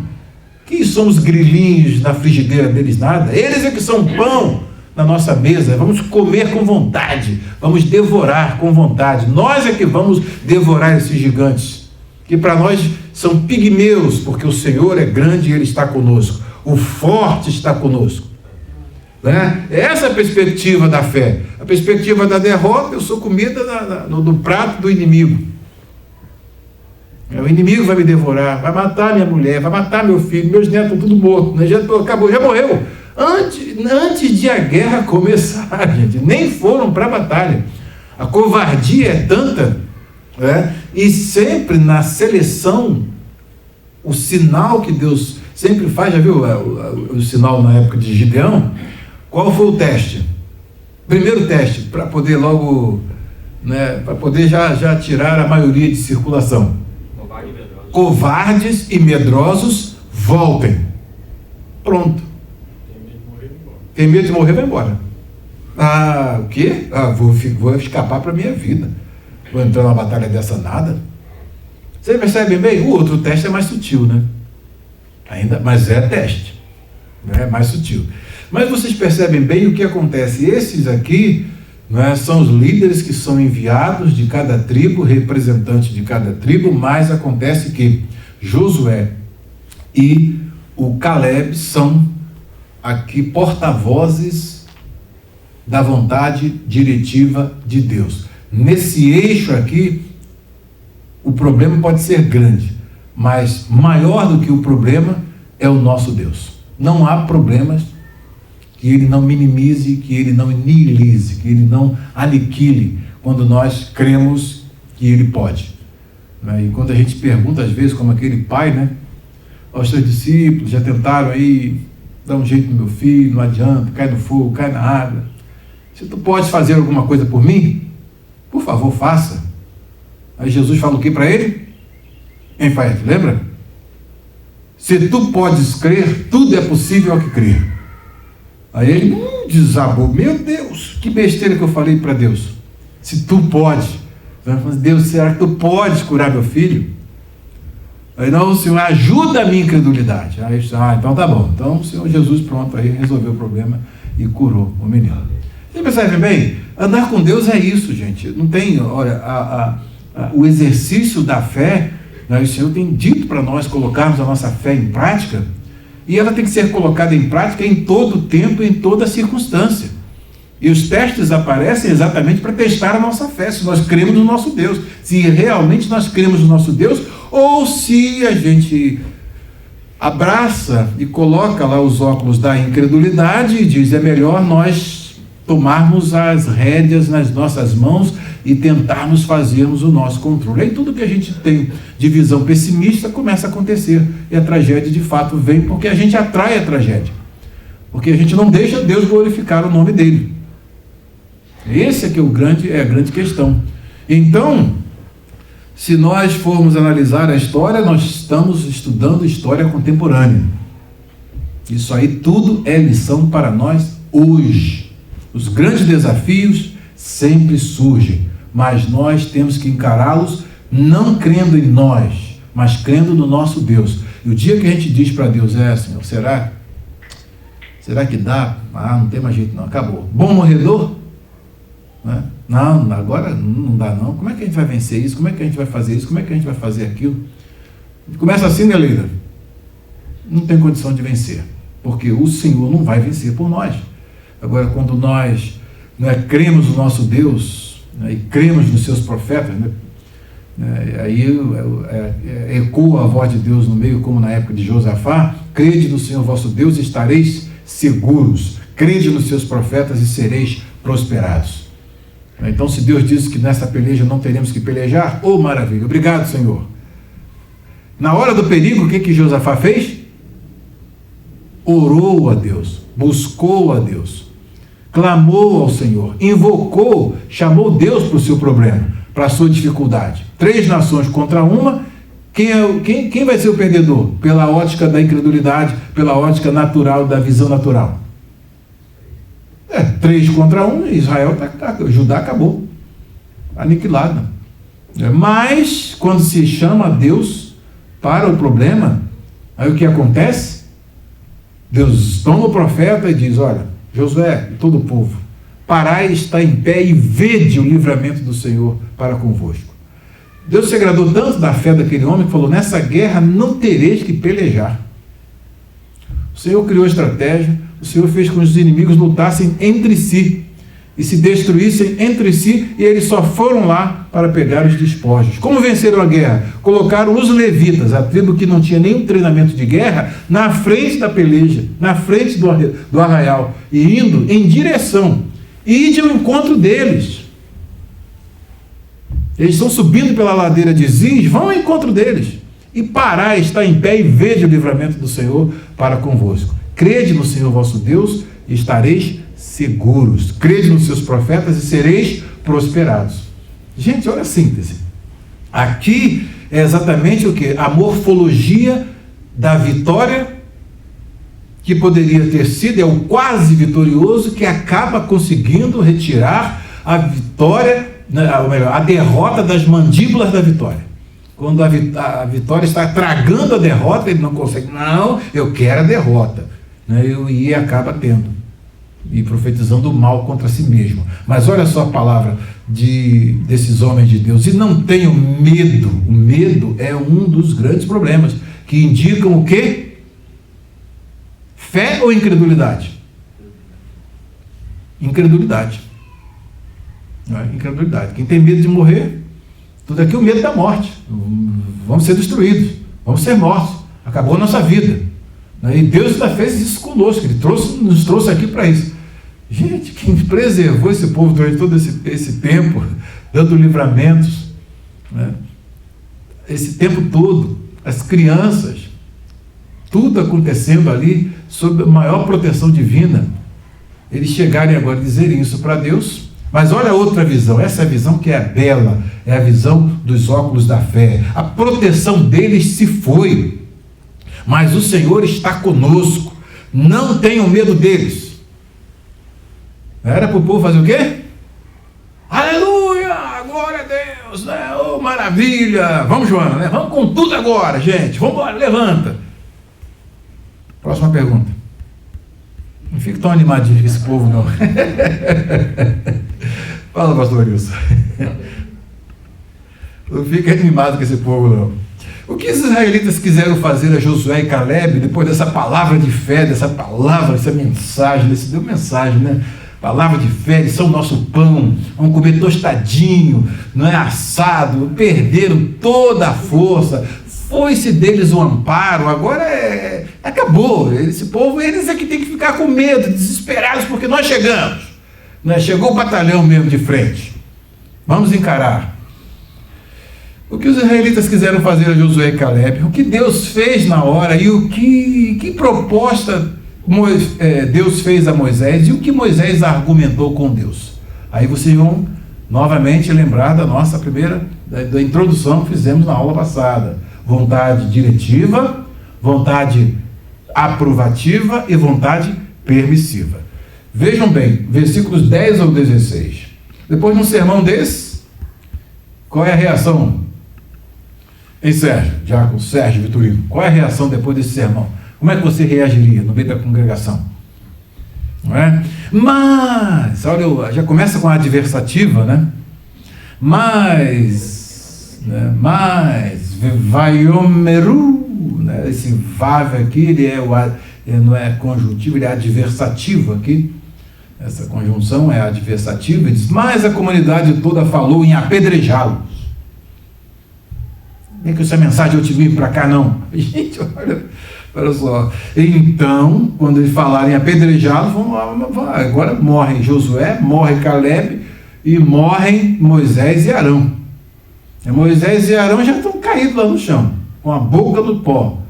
Quem somos grilinhos na frigideira deles? Nada. Eles é que são pão na nossa mesa. Vamos comer com vontade, vamos devorar com vontade. Nós é que vamos devorar esses gigantes, que para nós são pigmeus, porque o Senhor é grande e Ele está conosco. O forte está conosco. Né? Essa é a perspectiva da fé. A perspectiva da derrota: eu sou comida no prato do inimigo. O inimigo vai me devorar, vai matar minha mulher, vai matar meu filho, meus netos estão tudo mortos, né? Acabou, já morreu. Antes de a guerra começar, gente, nem foram para a batalha. A covardia é tanta, né? E sempre na seleção, o sinal que Deus sempre faz, já viu o sinal na época de Gideão? Qual foi o teste? Primeiro teste, para poder logo, né, para poder já tirar a maioria de circulação. Covardes e medrosos, voltem. Pronto. Tem medo de morrer, vai embora. O quê? Vou escapar para a minha vida. Vou entrar numa batalha dessa nada. Vocês percebem bem? O outro teste é mais sutil, né? Mas é teste. É mais sutil. Mas vocês percebem bem o que acontece. Esses aqui, né, são os líderes que são enviados de cada tribo, representante de cada tribo, mas acontece que Josué e o Caleb são aqui porta-vozes da vontade diretiva de Deus. Nesse eixo aqui, o problema pode ser grande, mas maior do que o problema é o nosso Deus. Não há problemas que Ele não minimize, que Ele não nihilize, que Ele não aniquile, quando nós cremos que Ele pode. E quando a gente pergunta, às vezes, como aquele pai, né, aos seus discípulos, já tentaram aí dar um jeito no meu filho, não adianta, cai no fogo, cai na água. Se tu podes fazer alguma coisa por mim, por favor, faça. Aí Jesus fala o que para ele? Hein, pai, lembra? Se tu podes crer, tudo é possível ao que crer. Aí ele desabou. Meu Deus, que besteira que eu falei para Deus. Se tu pode. Deus, será que tu podes curar meu filho? Aí, não, Senhor, ajuda a minha incredulidade. Aí, então tá bom. Então o Senhor Jesus, pronto, aí resolveu o problema e curou o menino. Você percebe bem? Andar com Deus é isso, gente. Não tem, olha, o exercício da fé, né, o Senhor tem dito para nós colocarmos a nossa fé em prática, e ela tem que ser colocada em prática em todo o tempo, em toda circunstância. E os testes aparecem exatamente para testar a nossa fé, se nós cremos no nosso Deus, se realmente nós cremos no nosso Deus, ou se a gente abraça e coloca lá os óculos da incredulidade e diz, é melhor nós tomarmos as rédeas nas nossas mãos e tentarmos fazermos o nosso controle. Aí tudo que a gente tem de visão pessimista começa a acontecer, e a tragédia de fato vem porque a gente atrai a tragédia, porque a gente não deixa Deus glorificar o nome dele. Esse é que é a grande questão. Então, se nós formos analisar a história, nós estamos estudando história contemporânea. Isso aí tudo é lição para nós hoje. Os grandes desafios sempre surgem, mas nós temos que encará-los não crendo em nós, mas crendo no nosso Deus. E o dia que a gente diz para Deus, Senhor, será que dá? Não tem mais jeito não, acabou. Bom morredor? Né? Não, agora não dá não. Como é que a gente vai vencer isso? Como é que a gente vai fazer isso? Como é que a gente vai fazer aquilo? Começa assim, né, Leila? Não tem condição de vencer, porque o Senhor não vai vencer por nós. Agora, quando nós cremos no nosso Deus, né, e cremos nos seus profetas, aí ecoa a voz de Deus no meio, como na época de Josafá, crede no Senhor vosso Deus e estareis seguros, crede nos seus profetas e sereis prosperados. Então, se Deus diz que nessa peleja não teremos que pelejar, maravilha, obrigado, Senhor. Na hora do perigo, o que Josafá fez? Orou a Deus, buscou a Deus, clamou ao Senhor, invocou, chamou Deus para o seu problema, para a sua dificuldade. 3 nações contra uma, quem vai ser o perdedor? Pela ótica da incredulidade, pela ótica natural, da visão natural. 3 contra 1, Israel Judá acabou, aniquilado. Mas, quando se chama Deus para o problema, aí o que acontece? Deus toma o profeta e diz, olha, Josué e todo o povo, parai, está em pé e vede o livramento do Senhor para convosco. Deus se agradou tanto da fé daquele homem que falou, nessa guerra não tereis que pelejar. O Senhor criou a estratégia, o Senhor fez com que os inimigos lutassem entre si e se destruíssem entre si, e eles só foram lá para pegar os despojos. Como venceram a guerra? Colocaram os levitas, a tribo que não tinha nenhum treinamento de guerra, na frente da peleja, na frente do arraial, e indo em direção, e ide ao encontro deles. Eles estão subindo pela ladeira de Ziz, vão ao encontro deles, e parai, está em pé e veja o livramento do Senhor para convosco. Crede no Senhor vosso Deus e estareis seguros. Crede nos seus profetas e sereis prosperados. Gente, olha a síntese. Aqui é exatamente o que? A morfologia da vitória que poderia ter sido, é o quase vitorioso que acaba conseguindo retirar a vitória, ou melhor, a derrota das mandíbulas da vitória. Quando a vitória está tragando a derrota, ele não consegue, não, eu quero a derrota. E acaba tendo, e profetizando o mal contra si mesmo. Mas olha só a palavra desses homens de Deus, e não tenham medo. O medo é um dos grandes problemas, que indicam o quê? Fé ou incredulidade? Incredulidade. Incredulidade. Quem tem medo de morrer, tudo aqui é o medo da morte. Vamos ser destruídos, vamos ser mortos, acabou a nossa vida. E Deus ainda fez isso conosco, Ele nos trouxe aqui para isso. Gente, quem preservou esse povo durante todo esse tempo, dando livramentos, né? Esse tempo todo, as crianças, tudo acontecendo ali, sob a maior proteção divina, eles chegarem agora a dizerem isso para Deus. Mas olha a outra visão, essa é a visão que é bela, é a visão dos óculos da fé. A proteção deles se foi, mas o Senhor está conosco, não tenham medo deles. Era para o povo fazer o quê? Aleluia, glória a Deus, né? Oh, maravilha. maravilha! Vamos, Joana, né? Vamos com tudo agora, gente. Vamos embora, levanta. Próxima pergunta. Não fique tão animadinho com esse povo, não. Fala, pastor Wilson. Não fique animado com esse povo, não. O que os israelitas quiseram fazer a Josué e Caleb, depois dessa palavra de fé, dessa palavra, dessa mensagem, deu mensagem, né? Palavra de fé, eles são o nosso pão, vamos comer tostadinho, não é assado, perderam toda a força, foi-se deles o amparo, agora acabou, esse povo, eles é que tem que ficar com medo, desesperados, porque nós chegamos, né? Chegou o batalhão mesmo de frente, vamos encarar. O que os israelitas quiseram fazer a Josué e Caleb, o que Deus fez na hora e o que proposta Deus fez a Moisés e o que Moisés argumentou com Deus. Aí vocês vão novamente lembrar da nossa primeira, da introdução que fizemos na aula passada. Vontade diretiva, vontade aprovativa e vontade permissiva. Vejam bem, versículos 10 ao 16. Depois de um sermão desse, qual é a reação? Hein, Sérgio? Diácono Sérgio Vitorino, qual é a reação depois desse sermão? Como é que você reagiria no meio da congregação? Não é? Mas, olha, já começa com a adversativa, né? Mas, vaiomeru, né? Esse vav aqui, ele não é conjuntivo, ele é adversativo aqui. Essa conjunção é adversativa. Ele diz, mas a comunidade toda falou em apedrejá-los. Nem que essa mensagem eu te vim para cá, não. Gente, olha só. Então, quando eles falarem apedrejá-los, agora morrem Josué, morre Caleb e morrem Moisés e Arão. E Moisés e Arão já estão caídos lá no chão, com a boca no pó,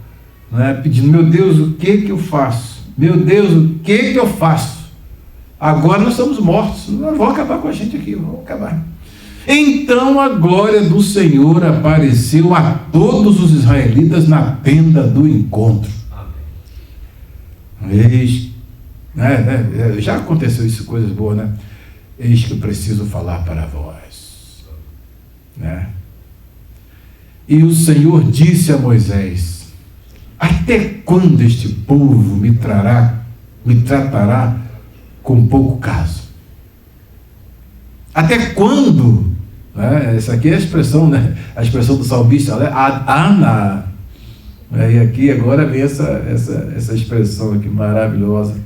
né, pedindo, meu Deus, o que eu faço? Meu Deus, o que eu faço? Agora nós estamos mortos, não vão acabar com a gente aqui, vão acabar. Então a glória do Senhor apareceu a todos os israelitas na tenda do encontro. Eis, já aconteceu isso, coisas boas, né? Eis que eu preciso falar para vós, né? E o Senhor disse a Moisés, até quando este povo me tratará com pouco caso? Até quando? Essa aqui é a expressão, né? A expressão do salmista, né? Ana. E aqui agora vem essa expressão aqui maravilhosa.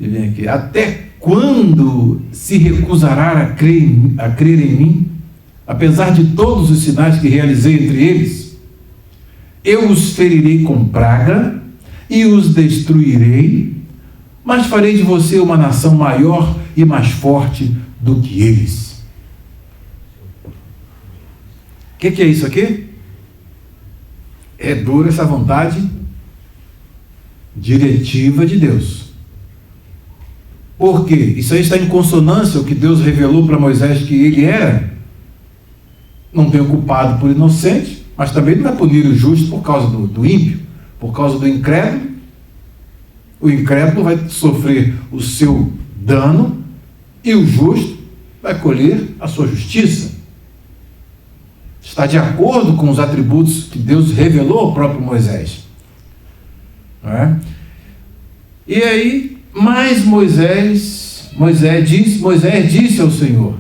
E vem aqui. Até quando se recusará a crer em mim, apesar de todos os sinais que realizei entre eles? Eu os ferirei com praga e os destruirei, mas farei de você uma nação maior e mais forte do que eles. O que é isso aqui? É dura essa vontade diretiva de Deus. Por quê? Isso aí está em consonância com o que Deus revelou para Moisés que ele era. Não tem culpado por inocente, mas também não vai punir o justo por causa do ímpio, por causa do incrédulo. O incrédulo vai sofrer o seu dano e o justo vai colher a sua justiça. Está de acordo com os atributos que Deus revelou ao próprio Moisés. Não é? E aí, mas Moisés disse ao Senhor,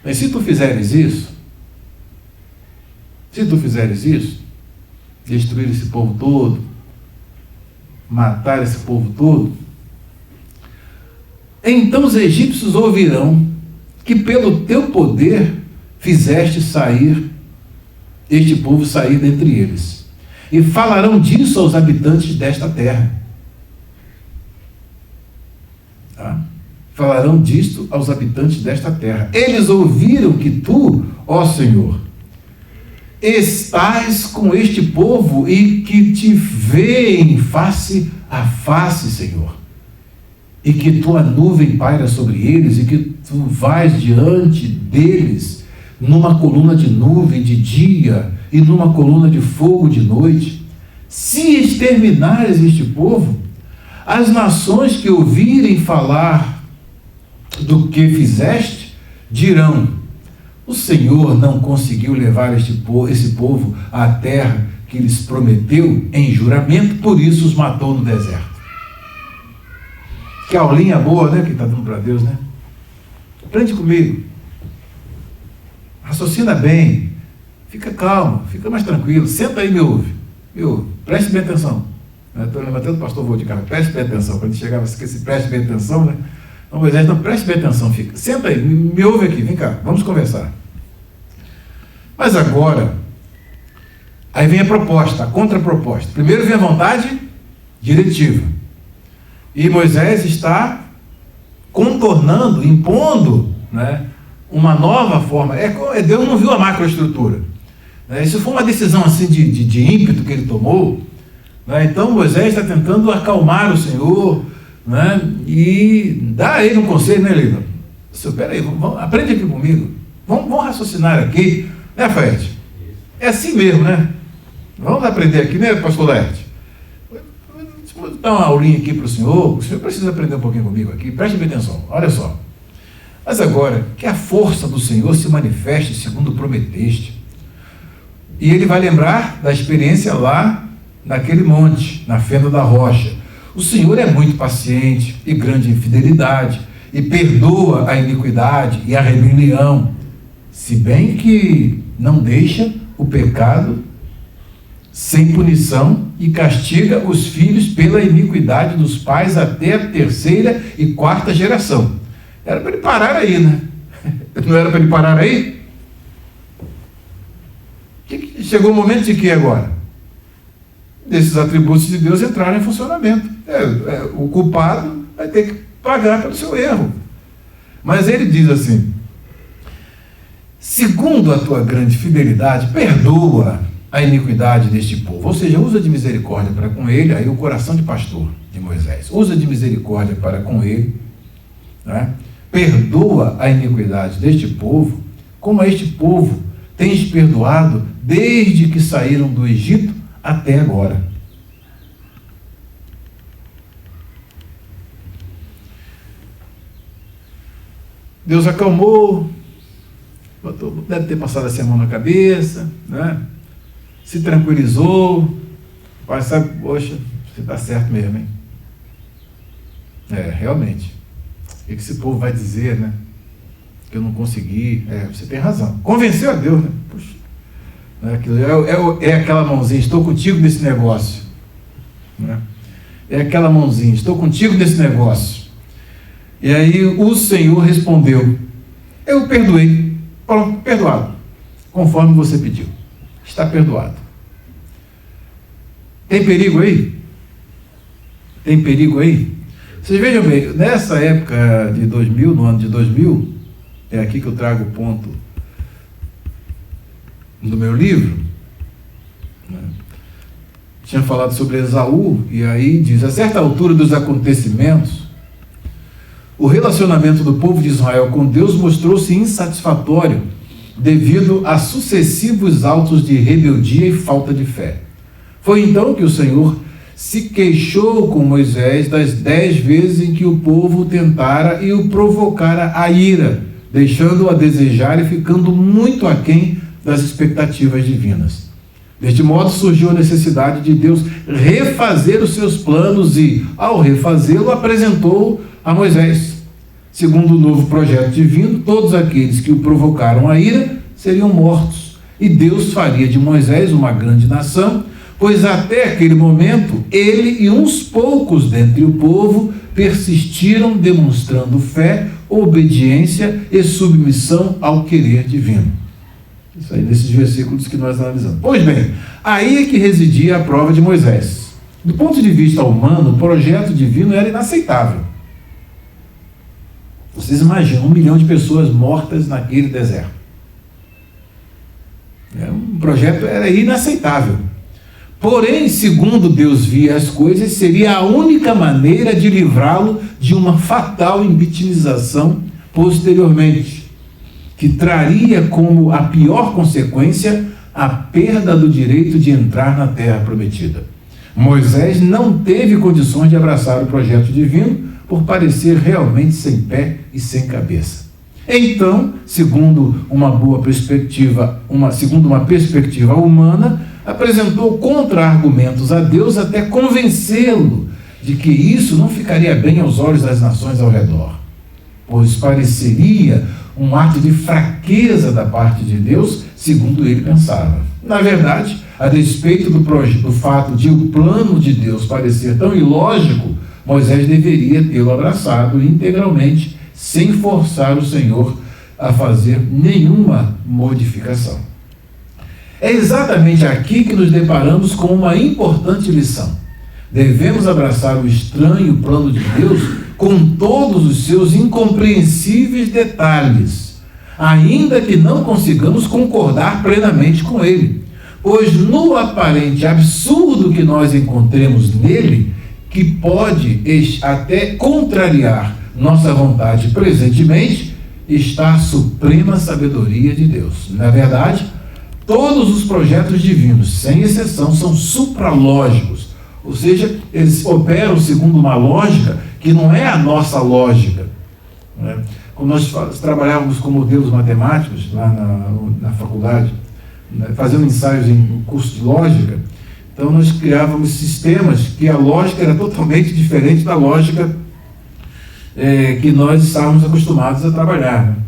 mas se tu fizeres isso, destruir esse povo todo, matar esse povo todo, então os egípcios ouvirão que pelo teu poder fizeste este povo sair dentre eles, e falarão disso aos habitantes desta terra. Falarão disto aos habitantes desta terra. Eles ouviram que tu, ó Senhor, estás com este povo e que te veem face a face, Senhor, e que tua nuvem paira sobre eles e que tu vais diante deles numa coluna de nuvem de dia e numa coluna de fogo de noite. Se exterminares este povo, as nações que ouvirem falar do que fizeste dirão, O Senhor não conseguiu levar esse povo à terra que lhes prometeu em juramento, por isso os matou no deserto. Que aulinha boa, né, que está dando para Deus, né? Aprende comigo. Raciocina bem. Fica calmo, fica mais tranquilo. Senta aí e me ouve. Preste bem atenção. Estou levantando o pastor Vô de Carlos. Preste bem atenção. Quando chegava assim, preste bem atenção, né? Então, Moisés, não, preste bem atenção. Fica. Senta aí, me ouve aqui. Vem cá, vamos conversar. Mas agora, aí vem a proposta, a contraproposta. Primeiro vem a vontade diretiva. E Moisés está contornando, impondo, né, uma nova forma. Deus não viu a macroestrutura. Isso foi uma decisão assim de ímpeto que ele tomou. Né? Então Moisés está tentando acalmar o Senhor, né, e dá a ele um conselho, né, Lila? Espera aí, aprende aqui comigo. Vamos raciocinar aqui, né, Fred? É assim mesmo, né? Vamos aprender aqui, né, pastor Laerte? Vou dar uma aulinha aqui para o senhor precisa aprender um pouquinho comigo aqui, preste bem atenção, olha só. Mas agora, que a força do Senhor se manifeste segundo prometeste. E ele vai lembrar da experiência lá naquele monte, na fenda da rocha. O Senhor é muito paciente e grande em fidelidade, e perdoa a iniquidade e a rebelião, se bem que não deixa o pecado sem punição e castiga os filhos pela iniquidade dos pais até a 3ª e 4ª geração. Era para ele parar aí, né? Não era para ele parar aí? Chegou o momento de que agora? Desses atributos de Deus entrarem em funcionamento. O culpado vai ter que pagar pelo seu erro. Mas ele diz assim: segundo a tua grande fidelidade, perdoa a iniquidade deste povo. Ou seja, usa de misericórdia para com ele, aí o coração de pastor de Moisés, usa de misericórdia para com ele, né? Perdoa a iniquidade deste povo, como a este povo tens perdoado desde que saíram do Egito até agora. Deus acalmou, deve ter passado a mão na cabeça, né? Se tranquilizou, pai sabe, poxa, você está certo mesmo, hein? Realmente. O que esse povo vai dizer, né? Que eu não consegui. Você tem razão. Convenceu a Deus, né? Puxa. É aquela mãozinha, estou contigo nesse negócio. Né? É aquela mãozinha, estou contigo nesse negócio. E aí o Senhor respondeu: eu perdoei. Pronto, perdoado. Conforme você pediu. Está perdoado. Tem perigo aí? Tem perigo aí? Vocês vejam bem, nessa época de 2000, no ano de 2000, é aqui que eu trago o ponto do meu livro, né? Tinha falado sobre Esaú, e aí diz: a certa altura dos acontecimentos, o relacionamento do povo de Israel com Deus mostrou-se insatisfatório devido a sucessivos autos de rebeldia e falta de fé. Foi então que o Senhor se queixou com Moisés das 10 vezes em que o povo tentara e o provocara a ira, deixando-o a desejar e ficando muito aquém das expectativas divinas. Deste modo surgiu a necessidade de Deus refazer os seus planos e, ao refazê-lo, apresentou a Moisés. Segundo o novo projeto divino, todos aqueles que o provocaram a ira seriam mortos, e Deus faria de Moisés uma grande nação, pois até aquele momento ele e uns poucos dentre o povo persistiram demonstrando fé, obediência e submissão ao querer divino. Isso aí nesses versículos que nós analisamos. Pois bem, aí é que residia a prova de Moisés. Do ponto de vista humano, o projeto divino era inaceitável. Vocês imaginam 1 milhão de pessoas mortas naquele deserto. Um projeto era inaceitável. Porém, segundo Deus via as coisas, seria a única maneira de livrá-lo de uma fatal embitinização posteriormente, que traria como a pior consequência a perda do direito de entrar na terra prometida. Moisés não teve condições de abraçar o projeto divino por parecer realmente sem pé e sem cabeça. Então, segundo uma perspectiva humana, apresentou contra-argumentos a Deus até convencê-lo de que isso não ficaria bem aos olhos das nações ao redor, pois pareceria um ato de fraqueza da parte de Deus, segundo ele pensava. Na verdade, a despeito do fato de o plano de Deus parecer tão ilógico, Moisés deveria tê-lo abraçado integralmente, sem forçar o Senhor a fazer nenhuma modificação. É exatamente aqui que nos deparamos com uma importante lição. Devemos abraçar o estranho plano de Deus com todos os seus incompreensíveis detalhes, ainda que não consigamos concordar plenamente com ele, pois no aparente absurdo que nós encontremos nele, que pode até contrariar nossa vontade presentemente, está a suprema sabedoria de Deus. Na verdade, todos os projetos divinos, sem exceção, são supralógicos, ou seja, eles operam segundo uma lógica que não é a nossa lógica. Quando nós trabalhávamos com modelos matemáticos lá na faculdade, fazendo ensaios em curso de lógica, então nós criávamos sistemas que a lógica era totalmente diferente da lógica que nós estávamos acostumados a trabalhar,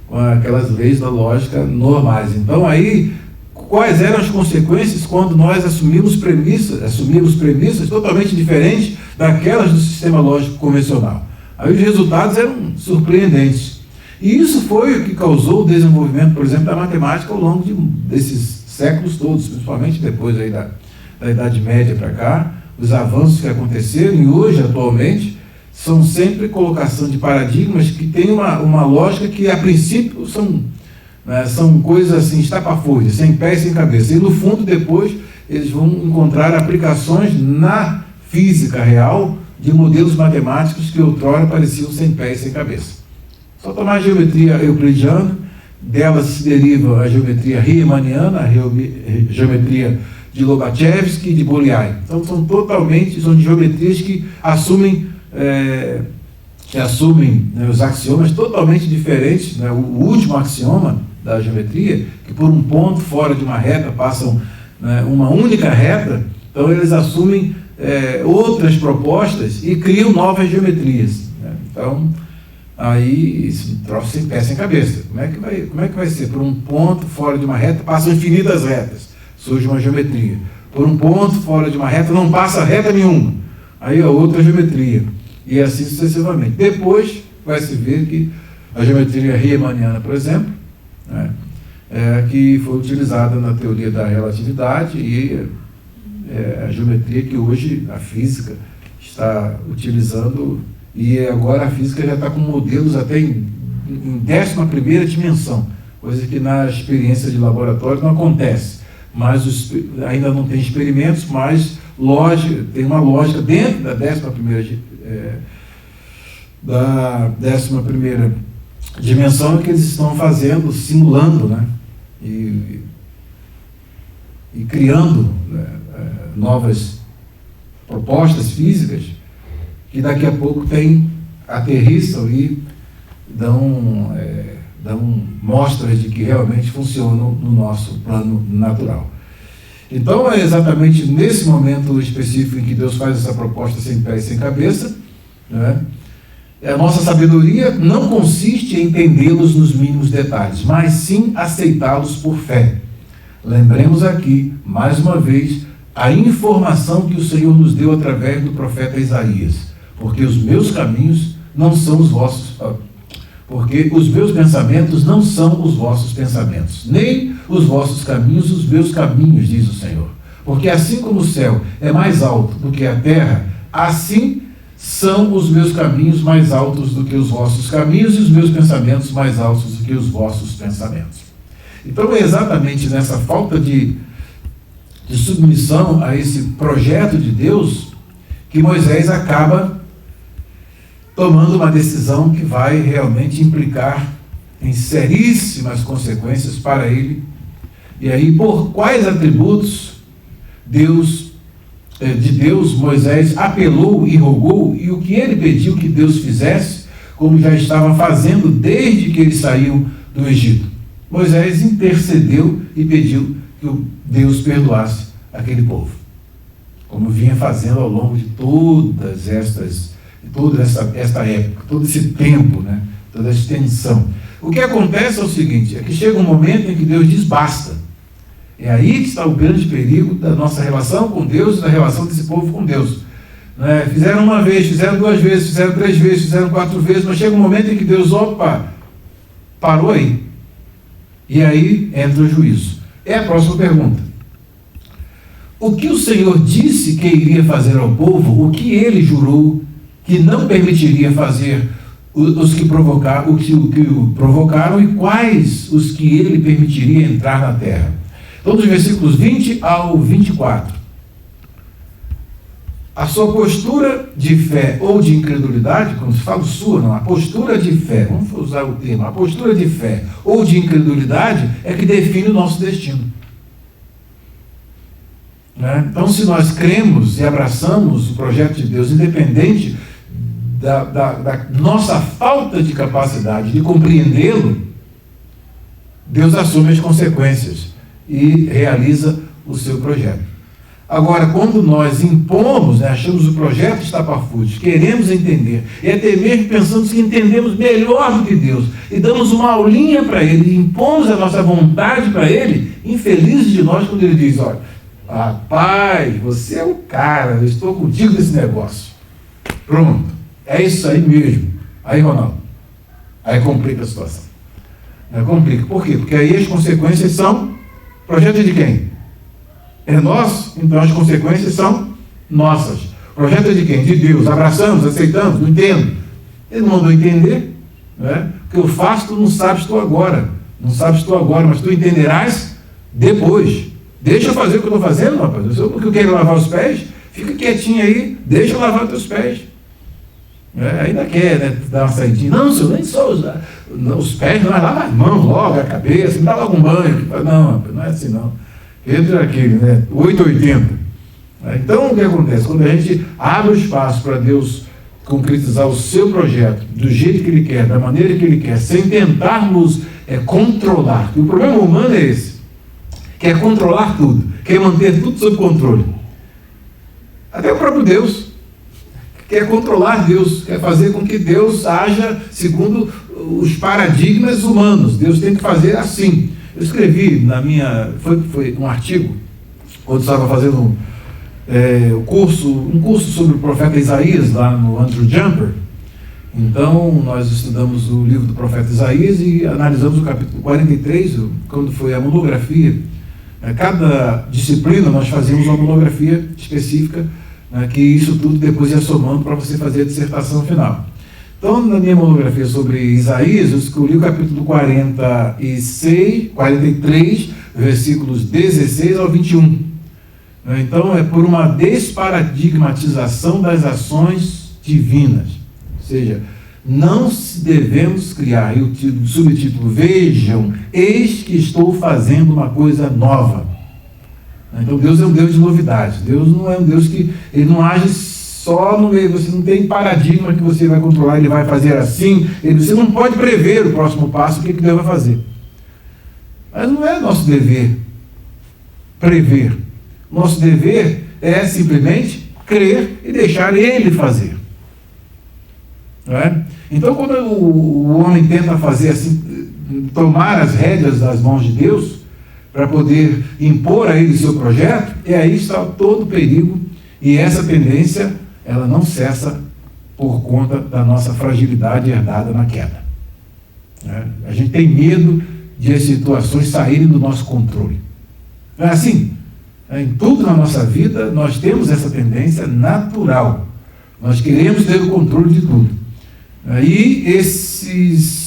com aquelas leis da lógica normais. Então aí, quais eram as consequências quando nós assumimos premissas totalmente diferentes daquelas do sistema lógico convencional? Aí os resultados eram surpreendentes. E isso foi o que causou o desenvolvimento, por exemplo, da matemática ao longo desses séculos todos, principalmente depois aí da Idade Média para cá. Os avanços que aconteceram e hoje, atualmente, são sempre colocação de paradigmas que tem uma lógica que, a princípio, são coisas assim, estapafúrdias, sem pé e sem cabeça. E, no fundo, depois, eles vão encontrar aplicações na física real de modelos matemáticos que outrora pareciam sem pé e sem cabeça. Só tomar a geometria euclidiana, dela se deriva a geometria riemanniana, a geometria de Lobachevsky e de Bolyai. Então, são geometrias que assumem os axiomas totalmente diferentes. O último axioma da geometria, que por um ponto fora de uma reta passam uma única reta, então eles assumem outras propostas e criam novas geometrias. Então, aí isso troço sem pé, sem cabeça. Como é que vai ser? Por um ponto fora de uma reta passam infinitas retas, surge uma geometria. Por um ponto fora de uma reta não passa reta nenhuma, aí a outra geometria. E assim sucessivamente. Depois vai se ver que a geometria riemanniana, por exemplo, que foi utilizada na teoria da relatividade e a geometria que hoje a física está utilizando, e agora a física já está com modelos até em 11ª dimensão, coisa que na experiência de laboratório não acontece. Mas ainda não tem experimentos, mas tem uma lógica dentro da 11ª dimensão que eles estão fazendo, simulando, e criando novas propostas físicas que daqui a pouco aterrissam e dão mostras de que realmente funcionam no nosso plano natural. Então é exatamente nesse momento específico em que Deus faz essa proposta sem pé e sem cabeça, a nossa sabedoria não consiste em entendê-los nos mínimos detalhes, mas sim aceitá-los por fé. Lembremos aqui, mais uma vez, a informação que o Senhor nos deu através do profeta Isaías, porque os meus caminhos não são os vossos, porque os meus pensamentos não são os vossos pensamentos, nem os vossos caminhos os meus caminhos, diz o Senhor. Porque assim como o céu é mais alto do que a terra, assim são os meus caminhos mais altos do que os vossos caminhos e os meus pensamentos mais altos do que os vossos pensamentos. Então é exatamente nessa falta de submissão a esse projeto de Deus que Moisés acaba tomando uma decisão que vai realmente implicar em seríssimas consequências para ele. E aí, por quais atributos de Deus Moisés apelou e rogou, e o que ele pediu que Deus fizesse, como já estava fazendo desde que eles saíram do Egito. Moisés intercedeu e pediu que Deus perdoasse aquele povo, como vinha fazendo ao longo de toda esta época, todo esse tempo, né? Toda essa extensão. O que acontece é o seguinte, é que chega um momento em que Deus diz basta. É aí que está o grande perigo da nossa relação com Deus e da relação desse povo com Deus. Né? Fizeram uma vez, fizeram 2 vezes, fizeram 3 vezes, fizeram 4 vezes, mas chega um momento em que Deus, parou aí. E aí entra o juízo. É a próxima pergunta. O que o Senhor disse que iria fazer ao povo, o que ele jurou que não permitiria fazer os que provocaram, o que o provocaram, e quais os que ele permitiria entrar na terra? Então, dos versículos 20 ao 24. A sua postura de fé ou de incredulidade, quando se fala sua, não, a postura de fé, vamos usar o termo, a postura de fé ou de incredulidade é que define o nosso destino. Né? Então, se nós cremos e abraçamos o projeto de Deus, independente da nossa falta de capacidade de compreendê-lo, Deus assume as consequências e realiza o seu projeto. Agora, quando nós impomos, né, achamos o projeto estapafúrdio, queremos entender, e até mesmo pensamos que entendemos melhor do que Deus, e damos uma aulinha para Ele, e impomos a nossa vontade para Ele, infelizes de nós quando Ele diz, olha, rapaz, você é o cara, eu estou contigo nesse negócio. Pronto, é isso aí mesmo. Aí, Ronaldo, aí complica a situação. Complica. Por quê? Porque aí as consequências são projeto de quem? É nosso, então as consequências são nossas. Projeto de quem? De Deus. Abraçamos, aceitamos, não entendo. Ele não mandou entender. Né? O que eu faço, tu não sabes tu agora. Não sabes tu agora, mas tu entenderás depois. Deixa eu fazer o que eu estou fazendo, rapaz. Porque eu quero lavar os pés, fica quietinho aí, deixa eu lavar os teus pés. Ainda quer, né, dar uma saidinha. Não, senhor, nem só os pés, não, lava as mãos logo, a cabeça, me dá logo um banho. Não, rapaz, não é assim não. Entra aquele, né, 880. Então, o que acontece? Quando a gente abre o espaço para Deus concretizar o seu projeto do jeito que Ele quer, da maneira que Ele quer, sem tentarmos controlar. E o problema humano é esse. Quer controlar tudo. Quer manter tudo sob controle. Até o próprio Deus quer controlar Deus, quer fazer com que Deus haja segundo os paradigmas humanos. Deus tem que fazer assim. Eu escrevi foi um artigo, quando estava fazendo um curso sobre o profeta Isaías, lá no Andrew Jumper. Então, nós estudamos o livro do profeta Isaías e analisamos o capítulo 43, quando foi a monografia. Cada disciplina nós fazíamos uma monografia específica, que isso tudo depois ia somando para você fazer a dissertação final. Então, na minha monografia sobre Isaías, eu escolhi o capítulo 43, versículos 16 ao 21. Então, é por uma desparadigmatização das ações divinas. Ou seja, não devemos criar, e o subtítulo, vejam, eis que estou fazendo uma coisa nova. Então Deus é um Deus de novidade. Deus não é um Deus que, Ele não age só no meio, você não tem paradigma que você vai controlar, Ele vai fazer assim, você não pode prever o próximo passo, o que Deus vai fazer. Mas não é nosso dever prever. Nosso dever é simplesmente crer e deixar Ele fazer. Não é? Então, quando o homem tenta fazer assim, tomar as rédeas das mãos de Deus, para poder impor a ele seu projeto, e aí está todo o perigo, e essa tendência, ela não cessa por conta da nossa fragilidade herdada na queda. A gente tem medo de as situações saírem do nosso controle. Não é assim? Em tudo na nossa vida, nós temos essa tendência natural. Nós queremos ter o controle de tudo. E esses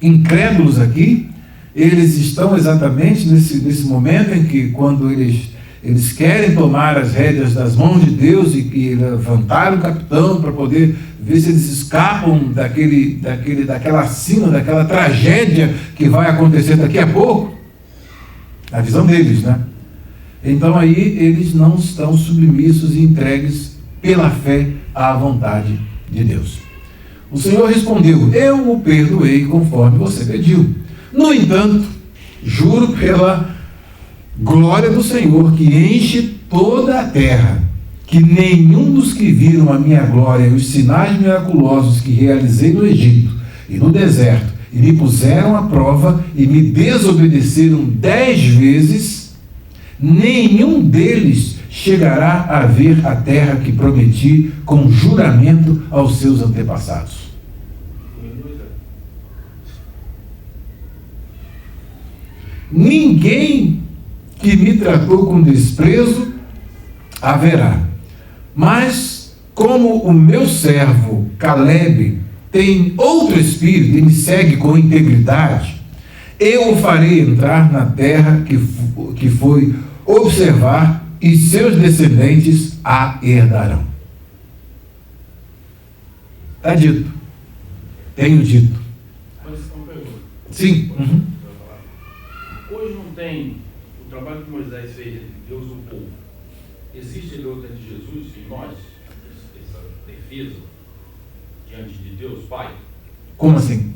incrédulos aqui, eles estão exatamente nesse momento em que, quando eles querem tomar as rédeas das mãos de Deus e levantar o capitão para poder ver se eles escapam daquela sina, daquela tragédia que vai acontecer daqui a pouco, a visão deles, né? Então aí eles não estão submissos e entregues pela fé à vontade de Deus. O Senhor respondeu: eu o perdoei conforme você pediu. No entanto, juro pela glória do Senhor que enche toda a terra, que nenhum dos que viram a minha glória e os sinais miraculosos que realizei no Egito e no deserto, e me puseram à prova e me desobedeceram 10 vezes, nenhum deles chegará a ver a terra que prometi com juramento aos seus antepassados. Ninguém que me tratou com desprezo haverá. Mas, como o meu servo Caleb tem outro espírito e me segue com integridade, eu o farei entrar na terra que foi observar, e seus descendentes a herdarão. Está dito. Tenho dito. Mas isso é uma pergunta. Sim. Hoje não tem o trabalho que Moisés fez entre Deus e o povo. Existe ele outro entre Jesus e nós? Essa defesa diante de Deus, Pai? Como assim?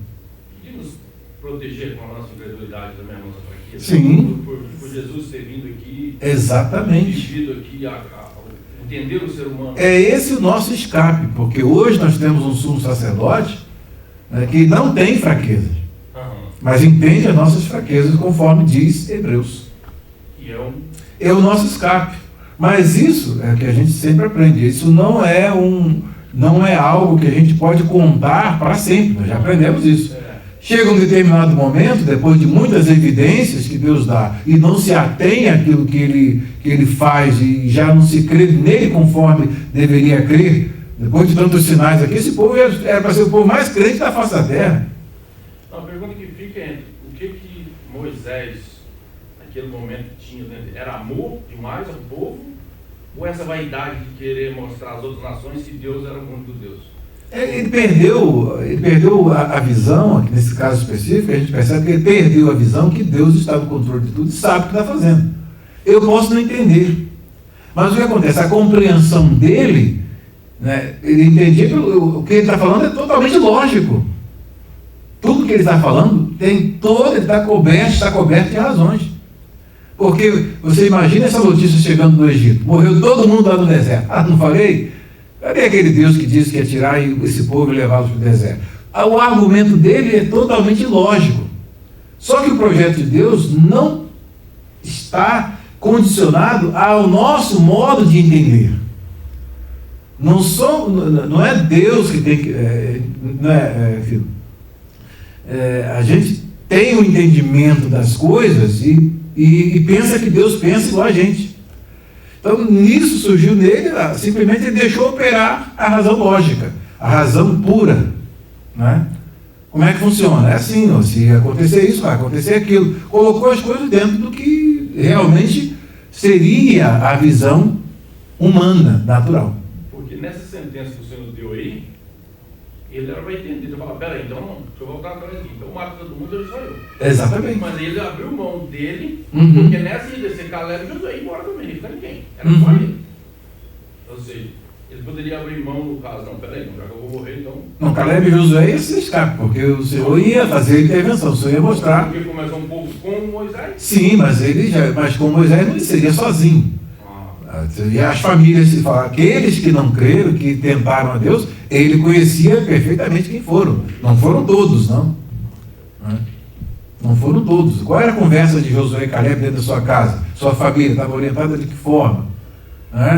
De nos proteger com a nossa incredulidade também, a nossa fraqueza. Sim. Por Jesus ter vindo aqui. Exatamente. Vivido aqui a entender o ser humano. É esse o nosso escape, porque hoje nós temos um sumo sacerdote, né, que não tem fraquezas, mas entende as nossas fraquezas, conforme diz Hebreus. E é o nosso escape. Mas isso é o que a gente sempre aprende. Isso não é algo que a gente pode contar para sempre. Nós já aprendemos isso. Chega um determinado momento, depois de muitas evidências que Deus dá, e não se atém àquilo que ele faz, e já não se crê nele conforme deveria crer, depois de tantos sinais aqui, esse povo era para ser o povo mais crente da face da terra. A pergunta que fica é: o que Moisés, naquele momento, tinha dentro? Era amor demais ao povo? Ou essa vaidade de querer mostrar às outras nações que Deus era o único Deus? Ele perdeu a visão, aqui nesse caso específico, a gente percebe que ele perdeu a visão que Deus está no controle de tudo e sabe o que está fazendo. Eu posso não entender, mas o que acontece? A compreensão dele, né, ele entendia o que ele está falando é totalmente lógico. Tudo que ele está falando ele está coberto de razões. Porque você imagina essa notícia chegando no Egito: morreu todo mundo lá no deserto. Não falei? Cadê aquele Deus que disse que ia tirar esse povo e levá-los para o deserto? O argumento dele é totalmente lógico. Só que o projeto de Deus não está condicionado ao nosso modo de entender. Não é Deus que tem que... filho. A gente tem o entendimento das coisas e pensa que Deus pensa igual a gente. Então, nisso surgiu nele, simplesmente ele deixou operar a razão lógica, a razão pura. Né? Como é que funciona? É assim: se acontecer isso, vai acontecer aquilo. Colocou as coisas dentro do que realmente seria a visão humana, natural. Porque nessa sentença que o Senhor deu aí, ele vai entender, ele fala: peraí, então, deixa eu voltar atrás aqui, então mata todo mundo, ele sou eu. Exatamente. Mas ele abriu mão dele, porque nessa ia descer Caleb e Josué embora também, não fica ninguém, era só ele. Ou seja, ele poderia abrir mão no caso: não, peraí, já que eu vou morrer, então... Não, Caleb e Josué ia se escapar, porque o Senhor ia fazer a intervenção, o Senhor ia mostrar... Porque começou um pouco com Moisés? Sim, mas com Moisés não seria sozinho. E as famílias, se falar, aqueles que não creram, que tentaram a Deus, ele conhecia perfeitamente quem foram. Não foram todos, não. Não foram todos. Qual era a conversa de Josué e Caleb dentro da sua casa? Sua família estava orientada de que forma?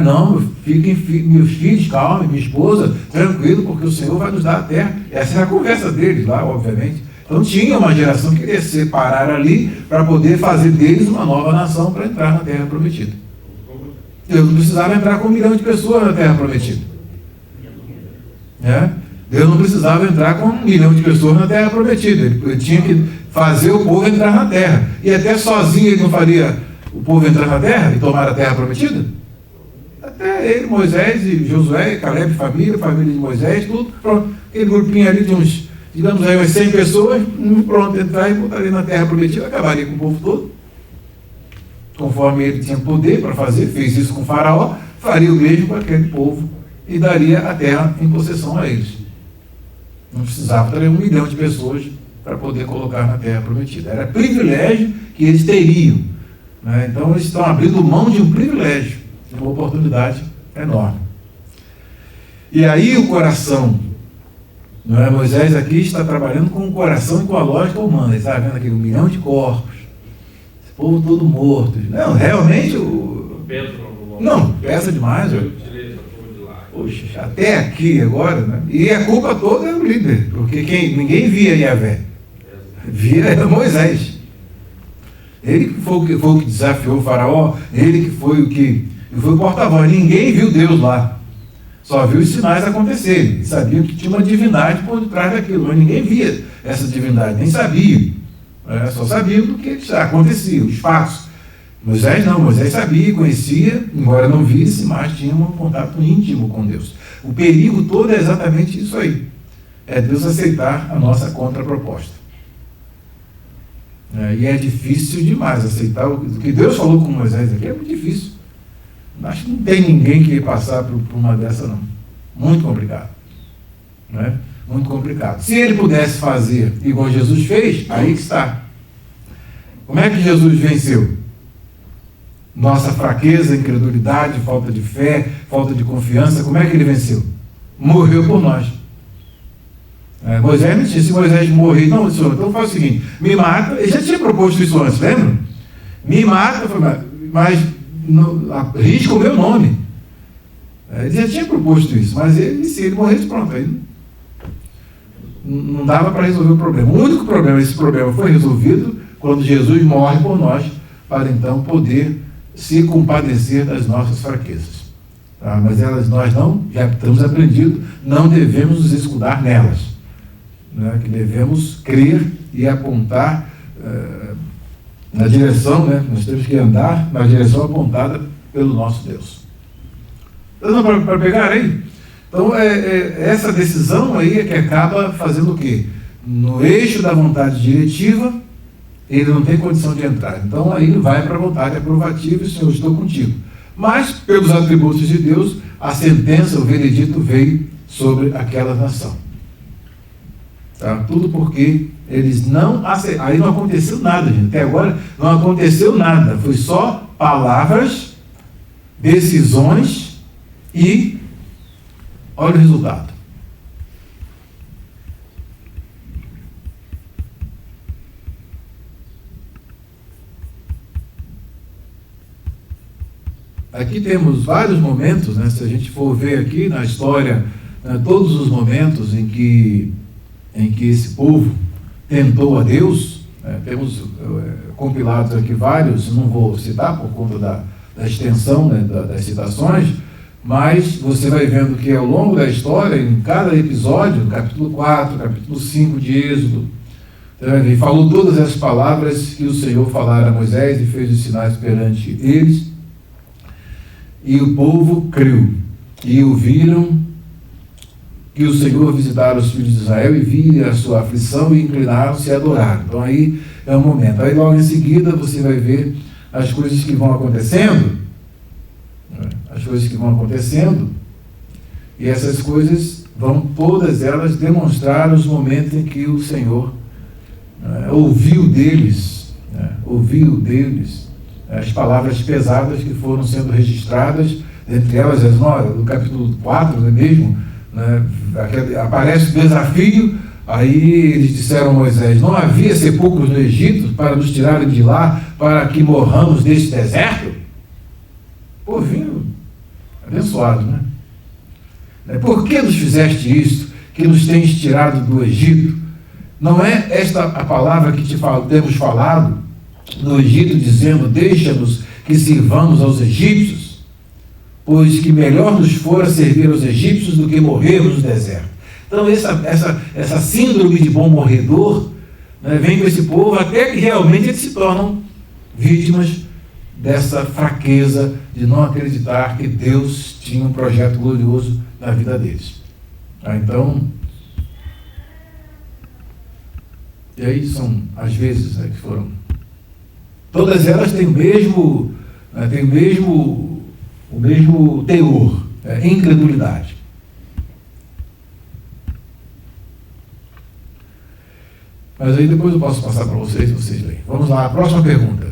Não, fiquem meus filhos, calma, minha esposa, tranquilo, porque o Senhor vai nos dar a terra. Essa era a conversa deles lá, obviamente. Então tinha uma geração que queria separar ali para poder fazer deles uma nova nação para entrar na terra prometida. Deus não precisava entrar com 1 milhão de pessoas na terra prometida. Deus não precisava entrar com 1 milhão de pessoas na terra prometida. Ele tinha que fazer o povo entrar na terra. E até sozinho ele não faria o povo entrar na terra e tomar a terra prometida? Até ele, Moisés e Josué, Caleb, família de Moisés, tudo, pronto. Aquele grupinho ali de uns, digamos aí, umas 100 pessoas, pronto, entrar e botaria na terra prometida, acabaria com o povo todo. Conforme ele tinha poder para fazer, fez isso com Faraó, faria o mesmo com aquele povo e daria a terra em possessão a eles. Não precisava ter 1 milhão de pessoas para poder colocar na terra prometida. Era privilégio que eles teriam, né? Então eles estão abrindo mão de um privilégio, de uma oportunidade enorme. E aí o coração, não é? Moisés aqui está trabalhando com o coração e com a lógica humana. Ele está vendo aquele 1 milhão de corpos, esse povo todo morto. Não, realmente não, pesa demais. Poxa, até aqui agora, né? E a culpa toda é do líder, porque ninguém via Yahvé, via Moisés. Ele que foi o que desafiou o faraó, ele que foi o porta-voz. Ninguém viu Deus lá, só viu os sinais acontecerem. Sabia que tinha uma divindade por detrás daquilo, mas ninguém via essa divindade, nem sabia, só sabia do que acontecia, os fatos. Moisés não, Moisés sabia, conhecia, embora não visse, mas tinha um contato íntimo com Deus. O perigo todo é exatamente isso aí, é Deus aceitar a nossa contraproposta. E é difícil demais aceitar o que Deus falou com Moisés aqui, é muito difícil. Acho que não tem ninguém que ia passar por uma dessa, não. Muito complicado. Né? Muito complicado. Se ele pudesse fazer igual Jesus fez, aí que está. Como é que Jesus venceu? Nossa fraqueza, incredulidade, falta de fé, falta de confiança, como é que ele venceu? Morreu por nós. Moisés não tinha, se Moisés morrer, não, senhor, então faz o seguinte, me mata, ele já tinha proposto isso antes, lembra? Me mata, mas risca o meu nome. Ele já tinha proposto isso, mas se ele morresse, pronto, aí não dava para resolver o problema. O único problema, esse problema foi resolvido quando Jesus morre por nós, para então poder se compadecer das nossas fraquezas. Mas nós não, já estamos aprendido, não devemos nos escudar nelas, né? Que devemos crer e apontar na direção, né? Nós temos que andar na direção apontada pelo nosso Deus. Então, para pegar aí, então essa decisão aí é que acaba fazendo o quê? No eixo da vontade diretiva, ele não tem condição de entrar. Então aí ele vai para a vontade aprovativa e, Senhor, estou contigo. Mas, pelos atributos de Deus, a sentença, o veredito veio sobre aquela nação. Tudo porque eles não aceitaram. Aí não aconteceu nada, gente. Até agora não aconteceu nada. Foi só palavras, decisões e olha o resultado. Aqui temos vários momentos, né? Se a gente for ver aqui na história, todos os momentos em que esse povo tentou a Deus, temos compilados aqui vários, não vou citar por conta da extensão, né, das citações, mas você vai vendo que ao longo da história, em cada episódio, capítulo 4, capítulo 5 de Êxodo, ele falou todas as palavras que o Senhor falara a Moisés e fez os sinais perante eles. E o povo creu, e ouviram que o Senhor visitara os filhos de Israel e via a sua aflição e inclinaram-se e adoraram. Então aí é o momento. Aí logo em seguida você vai ver as coisas que vão acontecendo, e essas coisas vão todas elas demonstrar os momentos em que o Senhor ouviu deles as palavras pesadas que foram sendo registradas, entre elas no capítulo 4, não é mesmo? Aparece o desafio, aí eles disseram a Moisés, não havia sepulcros no Egito para nos tirarem de lá, para que morramos neste deserto? Povinho abençoado, né? Por que nos fizeste isto, que nos tens tirado do Egito? Não é esta a palavra que temos falado no Egito, dizendo, deixa-nos que sirvamos aos egípcios, pois que melhor nos fora servir aos egípcios do que morrermos no deserto. Então essa síndrome de bom morredor, né, vem com esse povo até que realmente eles se tornam vítimas dessa fraqueza de não acreditar que Deus tinha um projeto glorioso na vida deles. Então, e aí são as vezes que foram. Todas elas têm o mesmo teor, incredulidade. Mas aí depois eu posso passar para vocês leem. Vamos lá, a próxima pergunta.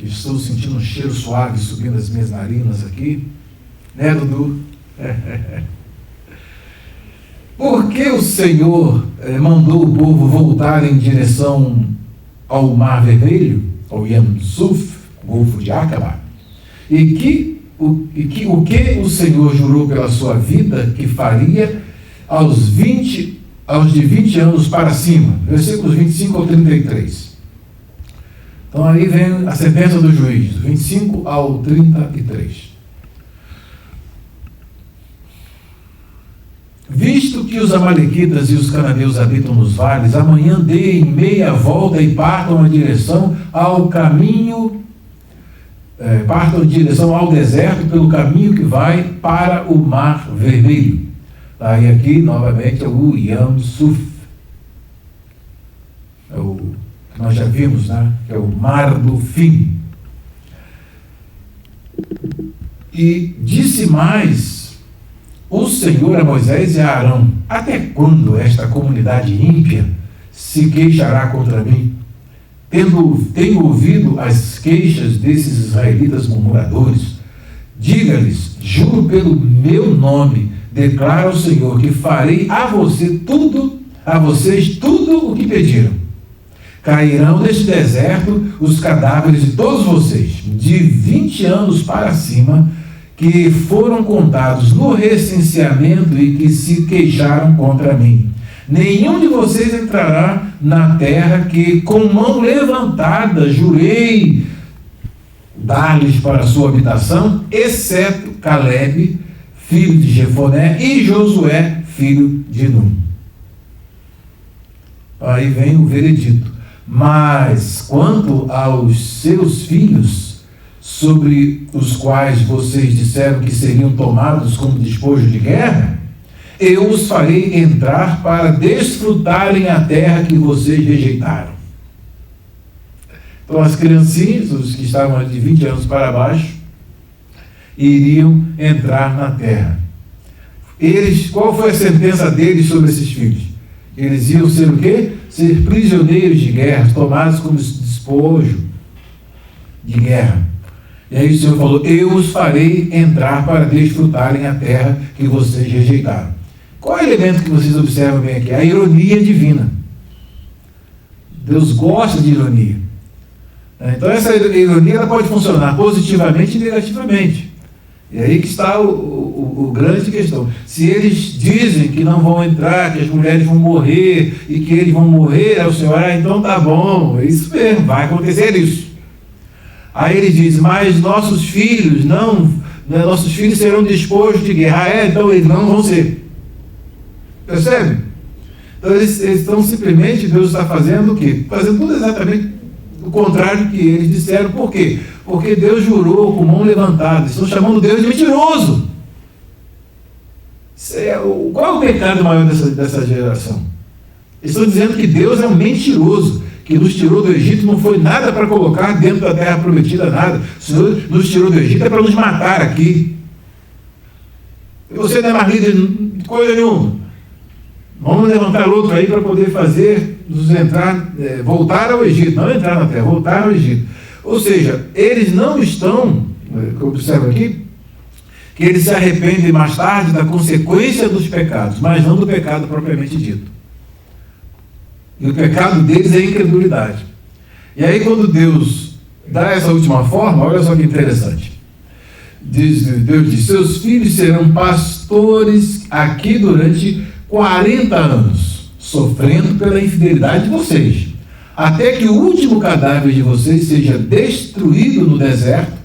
Estou sentindo um cheiro suave subindo as minhas narinas aqui. Né, Dudu? Por que o Senhor mandou o povo voltar em direção ao Mar Vermelho, ao Yam Suf, Golfo de Acaba? E o que o Senhor jurou pela sua vida que faria aos de 20 anos para cima? Versículos 25 ao 33. Então aí vem a sentença do juiz, 25 ao 33. Visto que os amalequitas e os cananeus habitam nos vales, amanhã deem meia volta e partam em direção ao deserto pelo caminho que vai para o Mar Vermelho. Aí aqui, novamente, é o Yam Suf. É o que nós já vimos, né? Que é o Mar do Fim. E disse mais o Senhor a Moisés e a Arão: até quando esta comunidade ímpia se queixará contra mim? Tenho ouvido as queixas desses israelitas murmuradores. Diga-lhes: juro pelo meu nome, declara o Senhor, que farei a vocês tudo o que pediram. Cairão neste deserto os cadáveres de todos vocês, de 20 anos para cima, que foram contados no recenseamento e que se queixaram contra mim. Nenhum de vocês entrará na terra que, com mão levantada, jurei dar-lhes para sua habitação, exceto Caleb, filho de Jefoné, e Josué, filho de Nun. Aí vem o veredito. Mas quanto aos seus filhos, sobre os quais vocês disseram que seriam tomados como despojo de guerra, eu os farei entrar para desfrutarem a terra que vocês rejeitaram. Então as criancinhas, os que estavam de 20 anos para baixo, iriam entrar na terra. Qual foi a sentença deles sobre esses filhos? Eles iam ser o quê? Ser prisioneiros de guerra, tomados como despojo de guerra. E aí o Senhor falou: eu os farei entrar para desfrutarem a terra que vocês rejeitaram. Qual é o elemento que vocês observam bem aqui? A ironia divina. Deus gosta de ironia. Então essa ironia ela pode funcionar positivamente e negativamente. E aí que está o grande questão. Se eles dizem que não vão entrar, que as mulheres vão morrer e que eles vão morrer, aí o Senhor: então tá bom, é isso mesmo, vai acontecer isso. Aí ele diz: mas nossos filhos serão despojos de guerra. Então eles não vão ser. Percebe? Então eles estão simplesmente, Deus está fazendo o quê? Fazendo tudo exatamente o contrário que eles disseram. Por quê? Porque Deus jurou com mão levantada. Estão chamando Deus de mentiroso. Qual é o pecado maior dessa geração? Eles estão dizendo que Deus é um mentiroso, que nos tirou do Egito não foi nada para colocar dentro da terra prometida, nada. O Senhor nos tirou do Egito é para nos matar aqui. E você não é mais líder de coisa nenhuma. Vamos levantar outro aí para poder nos voltar ao Egito, não entrar na terra, voltar ao Egito. Ou seja, eles não estão, observa aqui, que eles se arrependem mais tarde da consequência dos pecados, mas não do pecado propriamente dito. E o pecado deles é a incredulidade. E aí quando Deus dá essa última forma, olha só que interessante. Deus diz: seus filhos serão pastores aqui durante 40 anos, sofrendo pela infidelidade de vocês, até que o último cadáver de vocês seja destruído no deserto.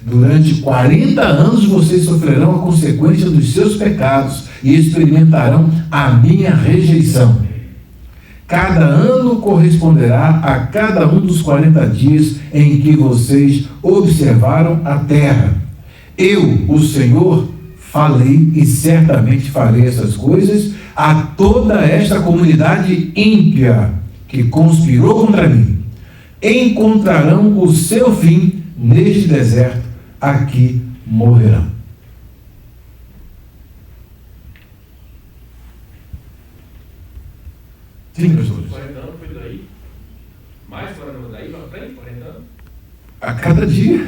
Durante 40 anos vocês sofrerão a consequência dos seus pecados e experimentarão a minha rejeição. Cada ano corresponderá a cada um dos 40 dias em que vocês observaram a terra. Eu, o Senhor, falei e certamente farei essas coisas a toda esta comunidade ímpia que conspirou contra mim. Encontrarão o seu fim neste deserto, aqui morrerão. Sim, professor. 40 anos foi A cada dia.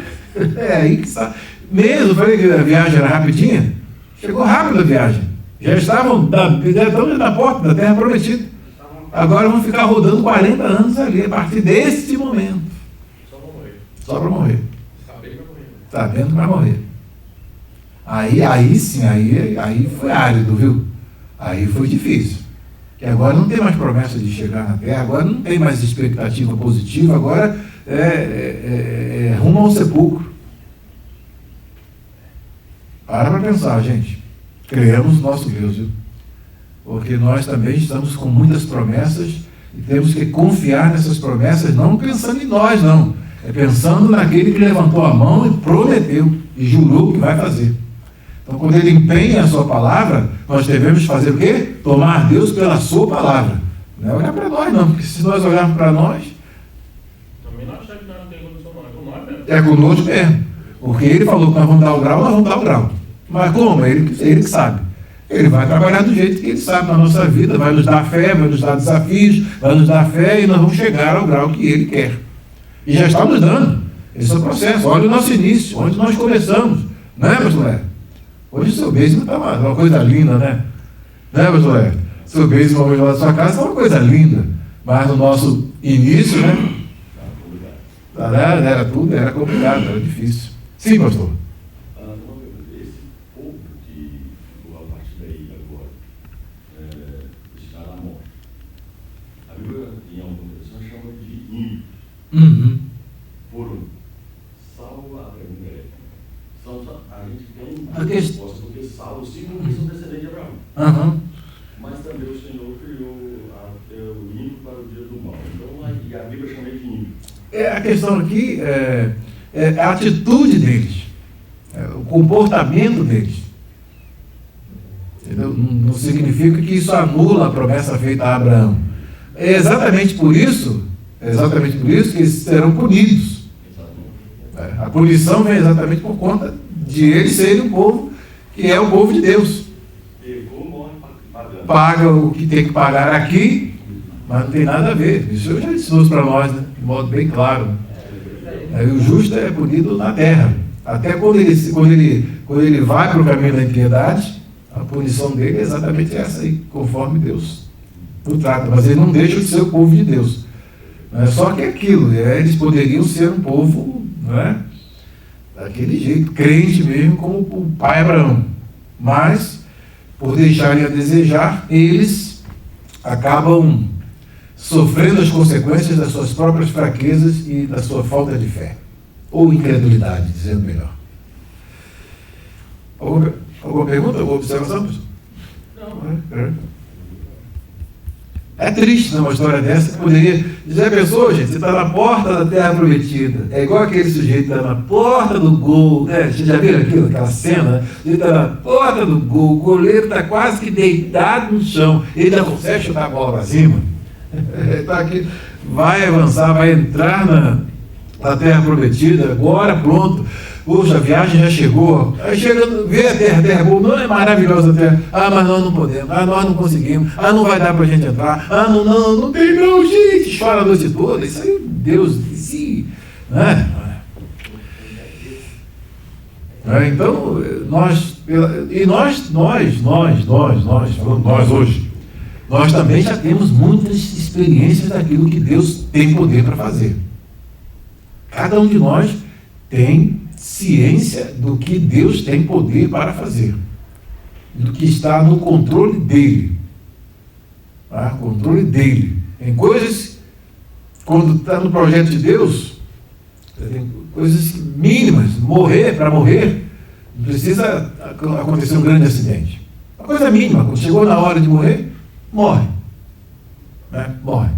É aí que está. Mesmo, eu falei que a viagem era rapidinha, chegou rápido a viagem. Já estavam na porta da Terra Prometida. Agora vão ficar rodando 40 anos ali, a partir desse momento. Só para morrer. Só para morrer. Sabendo que vai morrer. Sabendo que vai morrer. Aí sim, aí foi árido, viu? Aí foi difícil. Que agora não tem mais promessa de chegar na Terra, agora não tem mais expectativa positiva, agora é rumo ao sepulcro. Para pensar, gente. Criamos nosso Deus, viu? Porque nós também estamos com muitas promessas e temos que confiar nessas promessas, não pensando em nós, não. É pensando naquele que levantou a mão e prometeu e jurou que vai fazer. Então, quando ele empenha a sua palavra, nós devemos fazer o quê? Tomar Deus pela sua palavra. Não é olhar para nós, não, porque se nós olharmos para nós... Também não achar que nós não temos condição, não. É com nós mesmo. É conosco mesmo. Porque ele falou que nós vamos dar o grau, nós vamos dar o grau. Mas como? Ele que sabe. Ele vai trabalhar do jeito que ele sabe na nossa vida, vai nos dar fé, vai nos dar desafios, vai nos dar fé e nós vamos chegar ao grau que ele quer. E já está nos dando. Esse é o processo. Olha o nosso início, onde nós começamos. Não é, pastor Léo? Hoje o seu beijo está uma coisa linda, né? Não é, pastor Léo? O seu beijo hoje lá da sua casa está uma coisa linda. Mas no nosso início, né? Era tudo, era complicado, era difícil. Sim, pastor. Uhum. Por Saulo, a pergunta é: a gente tem A uma resposta, porque Saulo, sim, não quis um descendente de Abraão. Uhum. Mas também o Senhor criou o ímpio para o dia do mal. Então, a Bíblia chama ele de ímpio. A questão aqui é a atitude deles, o comportamento deles. Entendeu? Não significa que isso anula a promessa feita a Abraão. É exatamente por isso que eles serão punidos. A punição vem exatamente por conta de eles serem um povo que é o povo de Deus. Paga o que tem que pagar aqui, mas não tem nada a ver. Isso eu já ensinou para nós, né? De modo bem claro. O justo é punido na terra. Até quando ele vai para o caminho da impiedade, a punição dele é exatamente essa aí, conforme Deus o trata. Mas ele não deixa de ser o povo de Deus. Só que aquilo, eles poderiam ser um povo, não é? Daquele jeito, crente mesmo, como o pai Abraão. Mas, por deixarem a desejar, eles acabam sofrendo as consequências das suas próprias fraquezas e da sua falta de fé. Ou incredulidade, dizendo melhor. Alguma pergunta, alguma observação, pessoal? Não. É triste, né, uma história dessa, que poderia... Já pensou, gente? Você está na porta da Terra Prometida. É igual aquele sujeito que está na porta do gol, né? Vocês já viram aquilo, aquela cena? Ele está na porta do gol, o goleiro está quase que deitado no chão. Ele não consegue chutar a bola para cima. Ele está aqui, vai avançar, vai entrar na Terra Prometida, agora pronto. Poxa, a viagem já chegou. Aí chega, vê a terra boa, não é maravilhosa a terra. Mas nós não podemos, nós não conseguimos, não vai dar para a gente entrar, não tem não, gente, chora a noite toda. Isso aí, Deus disse, né? Então, nós falando nós hoje, nós também já temos muitas experiências daquilo que Deus tem poder para fazer. Cada um de nós tem ciência do que Deus tem poder para fazer, do que está no controle dele. Controle dele. Tem coisas, quando está no projeto de Deus, tem coisas mínimas. Para morrer, não precisa acontecer um grande acidente. Uma coisa mínima, quando chegou na hora de morrer, morre. Morre.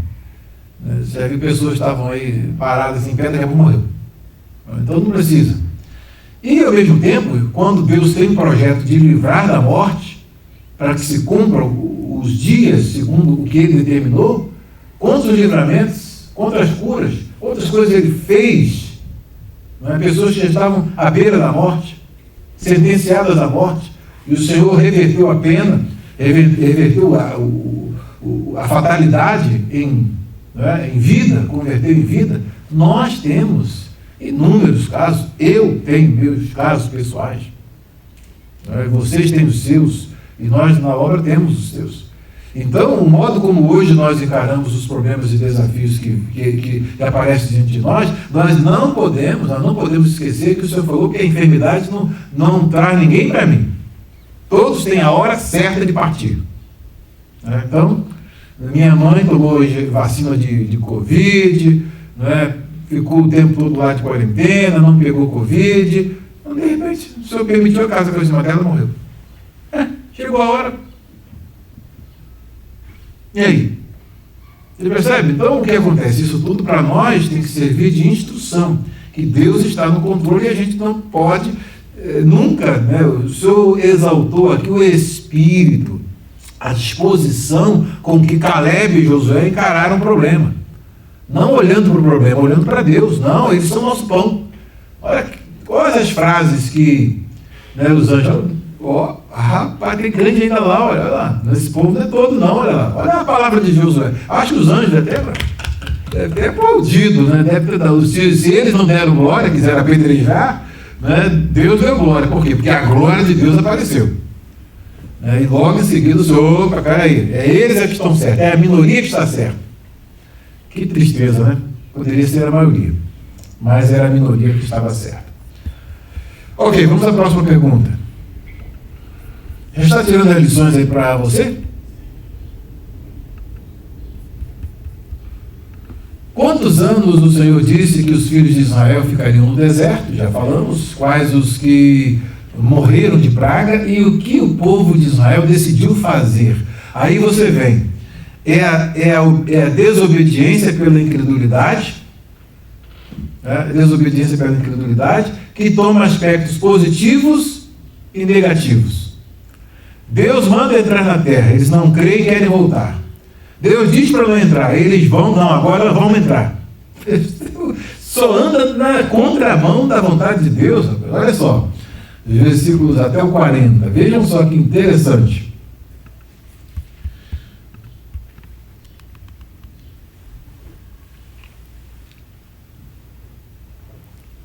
Você já viu pessoas que estavam aí paradas em pé, daqui a pouco morreu. Então não precisa. E ao mesmo tempo, quando Deus tem um projeto de livrar da morte, para que se cumpram os dias segundo o que ele determinou, quantos livramentos, quantas curas, quantas coisas ele fez, pessoas que já estavam à beira da morte, sentenciadas à morte, e o Senhor reverteu a pena, reverteu a fatalidade em vida, converteu em vida. Nós temos Inúmeros casos. Eu tenho meus casos pessoais. Vocês têm os seus, e nós na obra temos os seus. Então, o modo como hoje nós encaramos os problemas e desafios que aparecem diante de nós não podemos esquecer que o Senhor falou que a enfermidade não traz ninguém para mim. Todos têm a hora certa de partir. Então, minha mãe tomou vacina de Covid, ficou o tempo todo lá de quarentena, não pegou Covid. Então, de repente, o Senhor permitiu a casa com a irmã dela, morreu. Chegou a hora. E aí? Você percebe? Então, o que acontece? Isso tudo para nós tem que servir de instrução, que Deus está no controle e a gente não pode nunca, o Senhor exaltou aqui o espírito, a disposição com que Caleb e Josué encararam o problema. Não olhando para o problema, olhando para Deus. Não, eles são nosso pão. Olha as frases que os anjos... rapaz, tem crente ainda lá, olha lá. Esse povo não é todo, não, olha lá. Olha a palavra de Josué. Acho que os anjos deve ter aplaudido, deve ter dado. Se eles não deram glória, quiseram apedrejar, Deus deu glória. Por quê? Porque a glória de Deus apareceu. E logo em seguida, opa, peraí, eles que estão certos, é a minoria que está certa. Que tristeza, né? Poderia ser a maioria, mas era a minoria que estava certa. Ok, vamos à próxima pergunta. Já está tirando as lições aí para você? Quantos anos o Senhor disse que os filhos de Israel ficariam no deserto? Já falamos. Quais os que morreram de praga e o que o povo de Israel decidiu fazer. Aí você vem. É a desobediência pela incredulidade. Desobediência pela incredulidade, que toma aspectos positivos e negativos. Deus manda entrar na terra, eles não creem e querem voltar. Deus diz para não entrar, eles vão, não, agora vamos entrar. Só anda na contramão da vontade de Deus. Olha só, versículos até o 40, vejam só que interessante.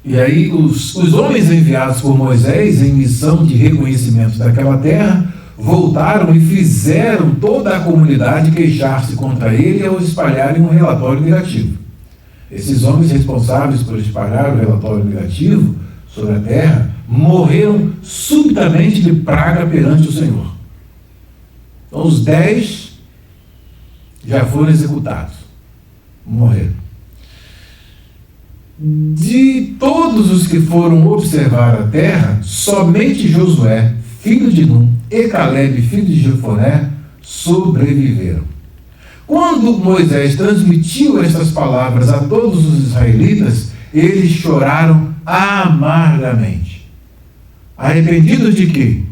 E aí os homens enviados por Moisés em missão de reconhecimento daquela terra voltaram e fizeram toda a comunidade queixar-se contra ele ao espalharem um relatório negativo. Esses homens responsáveis por espalhar o relatório negativo sobre a terra morreram subitamente de praga perante o Senhor. Então os 10 já foram executados, morreram. De todos os que foram observar a terra, somente Josué, filho de Num, e Caleb, filho de Jefoné, sobreviveram. Quando Moisés transmitiu estas palavras a todos os israelitas, eles choraram amargamente. Arrependidos de quê?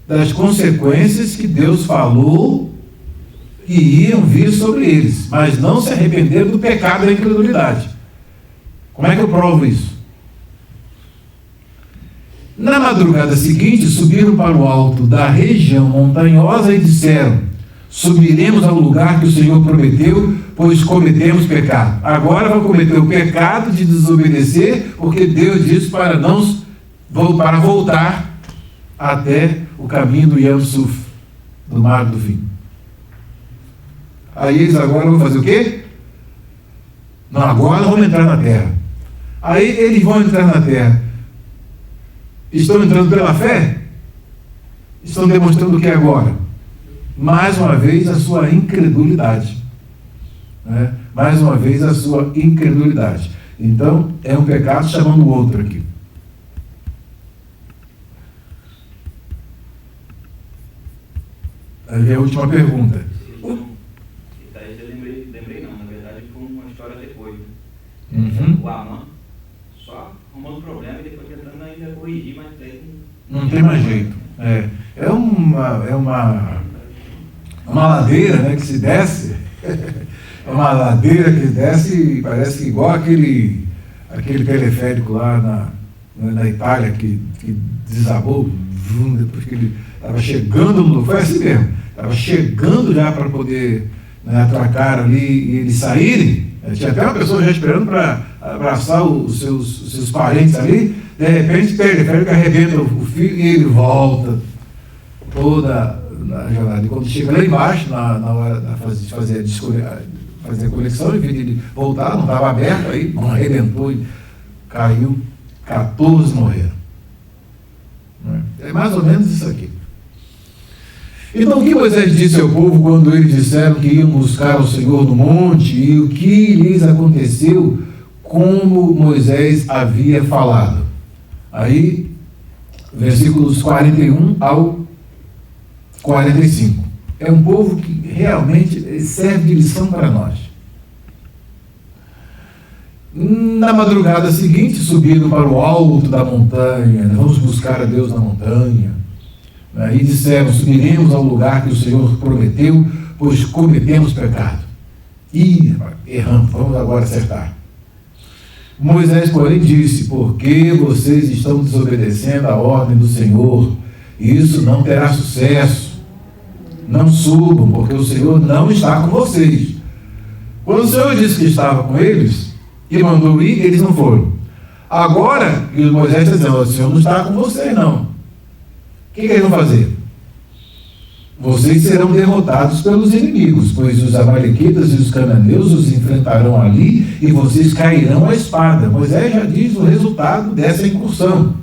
Das consequências que Deus falou que iam vir sobre eles, mas não se arrependeram do pecado da incredulidade. Como é que eu provo isso? Na madrugada seguinte, subiram para o alto da região montanhosa e disseram: subiremos ao lugar que o Senhor prometeu, pois cometemos pecado. Agora vão cometer o pecado de desobedecer, porque Deus disse para voltar até o caminho do Yam Suf, do Mar do Vinho. Aí eles agora vão fazer o quê? Não, agora vamos entrar na terra. Aí eles vão entrar na terra. Estão entrando pela fé? Estão demonstrando o que agora? Mais uma vez a sua incredulidade. Mais uma vez a sua incredulidade. Então, é um pecado chamando o outro aqui. Aí vem a última pergunta. O Amã só arrumando problema e depois tentando ainda corrigir, mas não tem mais jeito. É uma ladeira, que se desce. É uma ladeira que desce e parece que igual aquele teleférico lá na Itália que desabou depois que ele estava chegando, foi assim mesmo, estava chegando já para poder atracar ali e eles saírem. Tinha até uma pessoa já esperando para abraçar os seus parentes ali, de repente periférico que arrebenta o fio e ele volta toda na jornada. E quando chega lá embaixo, na hora de fazer a conexão, em vez de ele voltar, não estava aberto, aí arrebentou e caiu, 14 morreram. É mais ou menos isso aqui. Então, o que Moisés disse ao povo quando eles disseram que iam buscar o Senhor no monte e o que lhes aconteceu, como Moisés havia falado? Aí, versículos 41 ao 45. É um povo que realmente serve de lição para nós. Na madrugada seguinte, subiram para o alto da montanha, vamos buscar a Deus na montanha. E disseram, subiremos ao lugar que o Senhor prometeu, pois cometemos pecado. E erramos, vamos agora acertar. Moisés, porém, disse, porque vocês estão desobedecendo a ordem do Senhor, isso não terá sucesso. Não subam, porque o Senhor não está com vocês. Quando o Senhor disse que estava com eles, e mandou ir, eles não foram. Agora, Moisés está dizendo, o Senhor não está com vocês, não. O que eles vão fazer? Vocês serão derrotados pelos inimigos, pois os amalequitas e os cananeus os enfrentarão ali e vocês cairão à espada. Moisés já diz o resultado dessa incursão.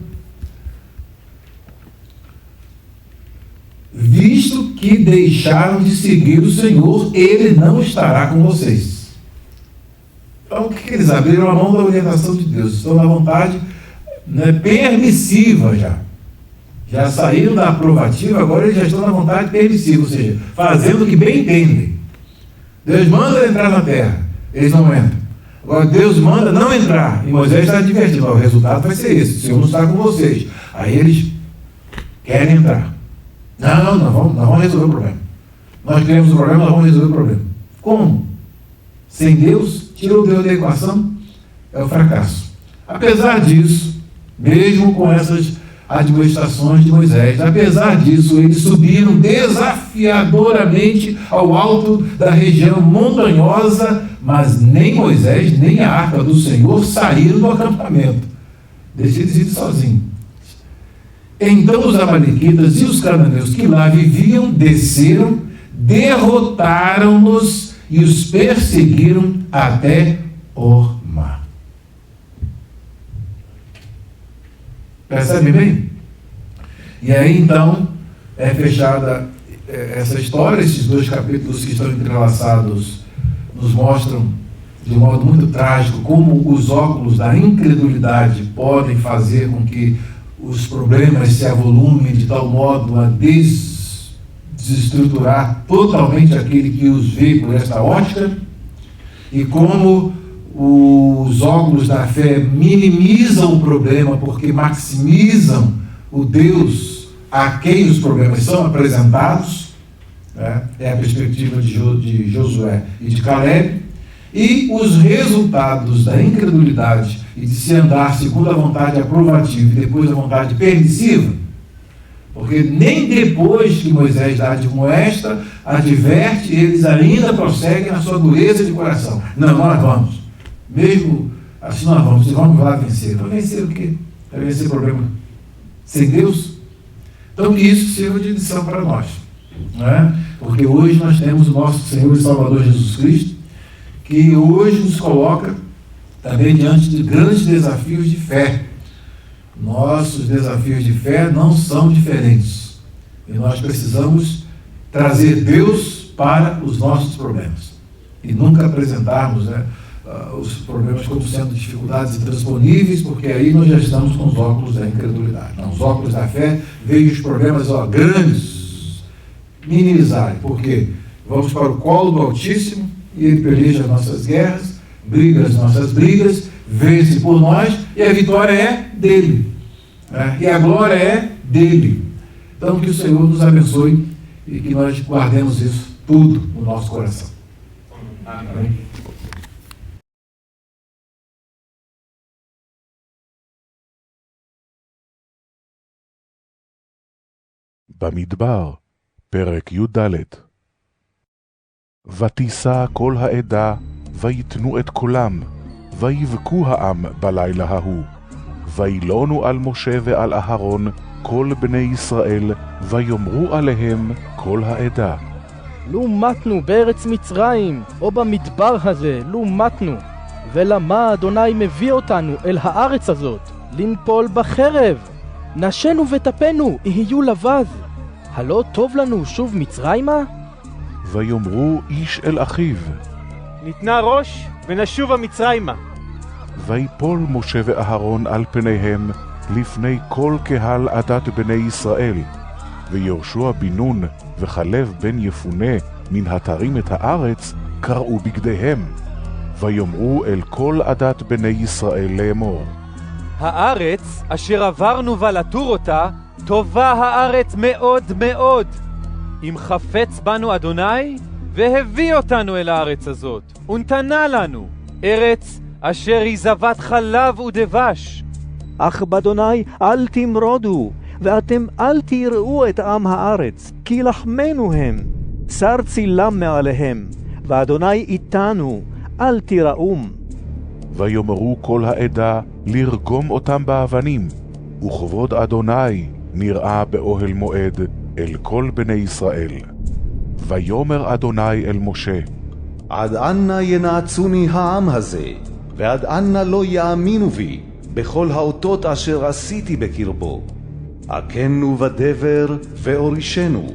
Visto que deixaram de seguir o Senhor, ele não estará com vocês. Então, o que eles abriram a mão da orientação de Deus? Estão na vontade permissiva já. Já saíram da aprovativa, agora eles já estão na vontade permissiva, ou seja, fazendo o que bem entendem. Deus manda entrar na terra, eles não entram. Agora Deus manda não entrar, e Moisés está advertindo, o resultado vai ser esse, o Senhor não está com vocês. Aí eles querem entrar. Não, nós vamos resolver o problema. Nós queremos o problema, nós vamos resolver o problema. Como? Sem Deus, tira o Deus da equação, é o fracasso. Apesar disso, mesmo com essas admoestações de Moisés, apesar disso, eles subiram desafiadoramente ao alto da região montanhosa, mas nem Moisés, nem a arca do Senhor saíram do acampamento. Deixa eles ir sozinhos. Então os amalequitas e os cananeus que lá viviam desceram, derrotaram-nos e os perseguiram até Hormá. Percebe bem? E aí então é fechada essa história. Esses dois capítulos que estão entrelaçados nos mostram de um modo muito trágico como os óculos da incredulidade podem fazer com que os problemas se avolumem de tal modo a desestruturar totalmente aquele que os vê por esta ótica, e como os óculos da fé minimizam o problema porque maximizam o Deus a quem os problemas são apresentados, é a perspectiva de Josué e de Caleb, e os resultados da incredulidade e de se andar segundo a vontade aprovativa e depois a vontade permissiva, porque nem depois que Moisés dá admoesta, adverte, eles ainda prosseguem na sua dureza de coração. Não, nós vamos. Mesmo assim nós vamos lá vencer. Para vencer o quê? Para vencer o problema sem Deus? Então que isso sirva de lição para nós. Não é? Porque hoje nós temos o nosso Senhor e Salvador Jesus Cristo, que hoje nos coloca também diante de grandes desafios de fé. Nossos desafios de fé não são diferentes. E nós precisamos trazer Deus para os nossos problemas. E nunca apresentarmos os problemas como sendo dificuldades intransponíveis, porque aí nós já estamos com os óculos da incredulidade. Não, os óculos da fé veem os problemas grandes minimizarem. Por quê? Vamos para o colo do Altíssimo e Ele peleja as nossas guerras, briga as nossas brigas, vence por nós e a vitória é dele. E a glória é dele. Então que o Senhor nos abençoe e que nós guardemos isso tudo no nosso coração. Amém. במדבר, פרק י"ד. ותישא כל העדה ויתנו את קולם, ויבכו העם בלילה ההוא. וילונו על משה ועל אהרון כל בני ישראל, ויאמרו עליהם כל העדה. לו מתנו בארץ מצרים, או במדבר הזה, לו מתנו. ולמה אדוני מביא אותנו אל הארץ הזאת, לנפול בחרב? נשנו וטפנו, יהיו לבז. הלא טוב לנו שוב מצרימה? ויאמרו איש אל אחיו. ניתנה ראש ונשובה מצרימה. ויפול משה ואהרון על פניהם לפני כל קהל עדת בני ישראל. ויהושע בן נון וכלב בן יפונה מן התרים את הארץ קרעו בגדיהם. ויאמרו אל כל עדת בני ישראל לאמור. הארץ אשר עברנו ולתור אותה, טובה הארץ מאוד מאוד. אם חפץ בנו אדוני, והביא אותנו אל הארץ הזאת, ונתנה לנו, ארץ אשר היא זבת חלב ודבש. אך באדוני אל תמרודו, ואתם אל תראו את עם הארץ, כי לחמנו הם. שר צילם מעליהם, ואדוני איתנו, אל תיראום. ויאמרו כל העדה לרגום אותם באבנים, וכבוד אדוני נראה באוהל מועד אל כל בני ישראל. ויאמר אדוני אל משה, עד אנה ינעצוני העם הזה, ועד אנה לא יאמינו בי בכל האותות אשר עשיתי בקרבו. הכנו בדבר ואורישנו,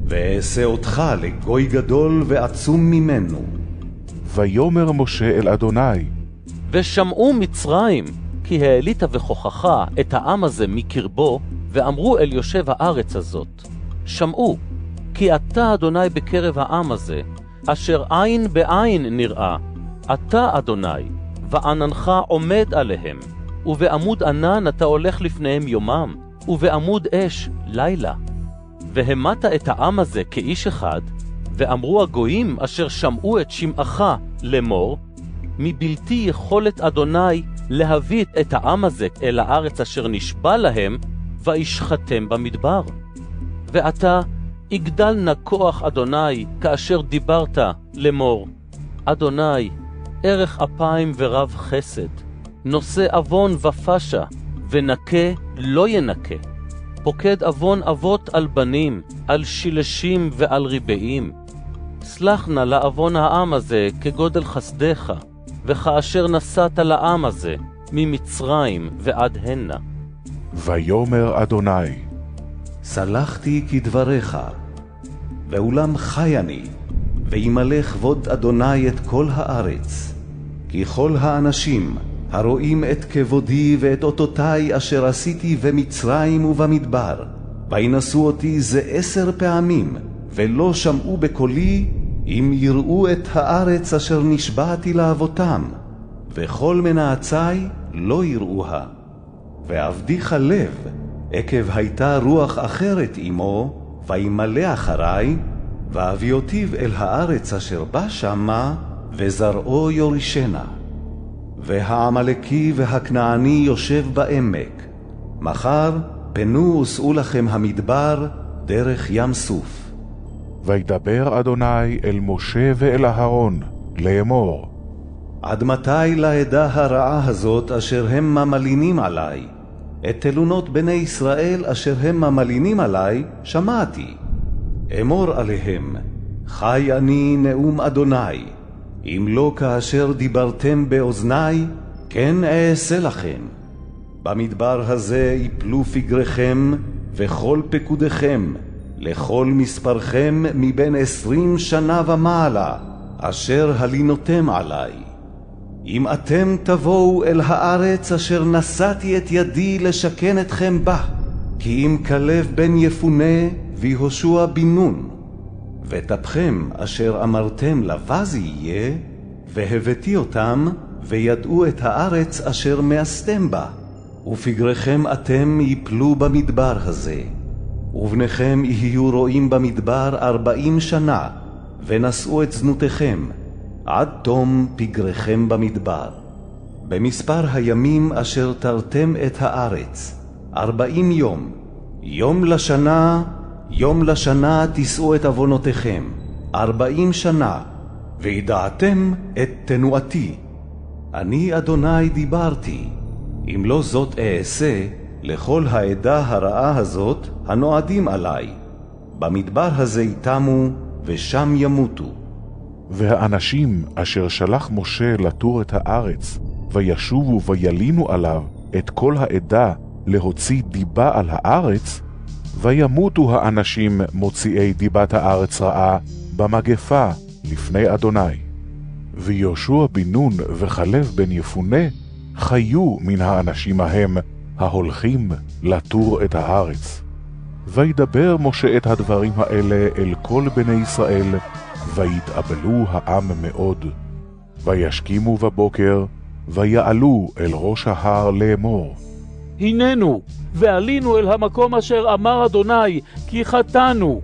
ואעשה אותך לגוי גדול ועצום ממנו. ויאמר משה אל אדוני, ושמעו מצרים, כי העלית וכוחך את העם הזה מקרבו, ואמרו אל יושב הארץ הזאת, שמעו, כי אתה אדוני בקרב העם הזה, אשר עין בעין נראה, אתה אדוני, ועננך עומד עליהם, ובעמוד ענן אתה הולך לפניהם יומם, ובעמוד אש לילה. והמת את העם הזה כאיש אחד, ואמרו הגויים אשר שמעו את שמעך לאמור, מבלתי יכולת אדוני להביא את העם הזה אל הארץ אשר נשבע להם, וישחתם במדבר. ועתה יגדל נא כוח אדוני כאשר דיברת לאמור, אדוני ערך אפיים ורב חסד, נושא אבון ופשע, ונקה לא ינקה, פוקד אבון אבות על בנים, על שילשים ועל ריבעים. סלח נא לאבון העם הזה כגודל חסדך, וכאשר נסעת לעם הזה ממצרים ועד הנה. ויאמר אדוני, סלחתי כדבריך, ואולם חי אני, וימלא כבוד אדוני את כל הארץ. כי כל האנשים הרואים את כבודי ואת אותותי אשר עשיתי במצרים ובמדבר, וינשאו אותי זה 10 פעמים, ולא שמעו בקולי, אם יראו את הארץ אשר נשבעתי לאבותם, וכל מנעצי לא יראוה. ועבדי חלב, עקב הייתה רוח אחרת עמו, וימלא אחרי, ואביא אותיו אל הארץ אשר בא שמה, וזרעו יורישנה. והעמלקי והכנעני יושב בעמק. מחר פנו וסעו לכם המדבר דרך ים סוף. וידבר אדוני אל משה ואל אהרון, לאמור, עד מתי לעדה הרעה הזאת אשר הם מלינים עלי? את תלונות בני ישראל אשר הם מלינים עלי שמעתי. אמור עליהם, חי אני נאום אדוני, אם לא כאשר דיברתם באוזני, כן אעשה לכם. במדבר הזה יפלו פגריכם וכל פקודיכם, לכל מספרכם מבין 20 שנה ומעלה, אשר הלינותם עלי. אם אתם תבואו אל הארץ אשר נשאתי את ידי לשכן אתכם בה, כי אם כלב בן יפונה ויהושע בן נון, וטפכם אשר אמרתם לבז יהיה, והבאתי אותם וידעו את הארץ אשר מאסתם בה, ופגריכם אתם יפלו במדבר הזה, ובניכם יהיו רועים במדבר 40 שנה, ונשאו את זנותיכם, עד תום פגריכם במדבר. במספר הימים אשר תרתם את הארץ, 40 יום, יום לשנה תישאו את עוונותיכם, 40 שנה, וידעתם את תנועתי. אני אדוני דיברתי, אם לא זאת אעשה לכל העדה הרעה הזאת הנועדים עלי. במדבר הזה יתמו ושם ימותו. והאנשים אשר שלח משה לתור את הארץ, וישובו וילינו עליו את כל העדה להוציא דיבה על הארץ, וימותו האנשים מוציאי דיבת הארץ רעה במגפה לפני אדוני. ויהושע בן נון וכלב בן יפונה חיו מן האנשים ההם ההולכים לתור את הארץ. וידבר משה את הדברים האלה אל כל בני ישראל, ויתאבלו העם מאוד. וישכימו בבוקר, ויעלו אל ראש ההר לאמור. הננו, ועלינו אל המקום אשר אמר אדוני, כי חטאנו.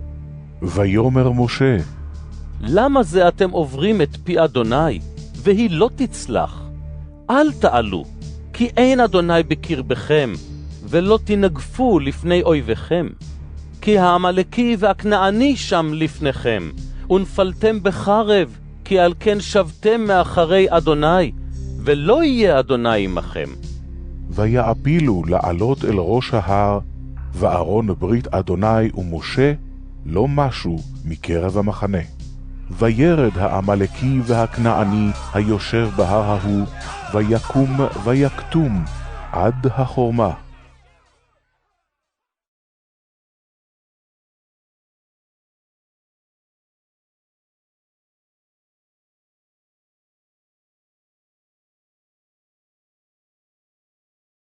ויאמר משה, למה זה אתם עוברים את פי אדוני, והיא לא תצלח? אל תעלו, כי אין אדוני בקרבכם, ולא תנגפו לפני אויביכם. כי העמלקי והכנעני שם לפניכם, ונפלתם בחרב, כי על כן שבתם מאחרי אדוני, ולא יהיה אדוני עמכם. ויעפילו לעלות אל ראש ההר, וארון ברית אדוני ומשה לא משו מקרב המחנה. וירד העמלקי והכנעני היושב בהר ההוא, ויקום ויקטום עד החורמה.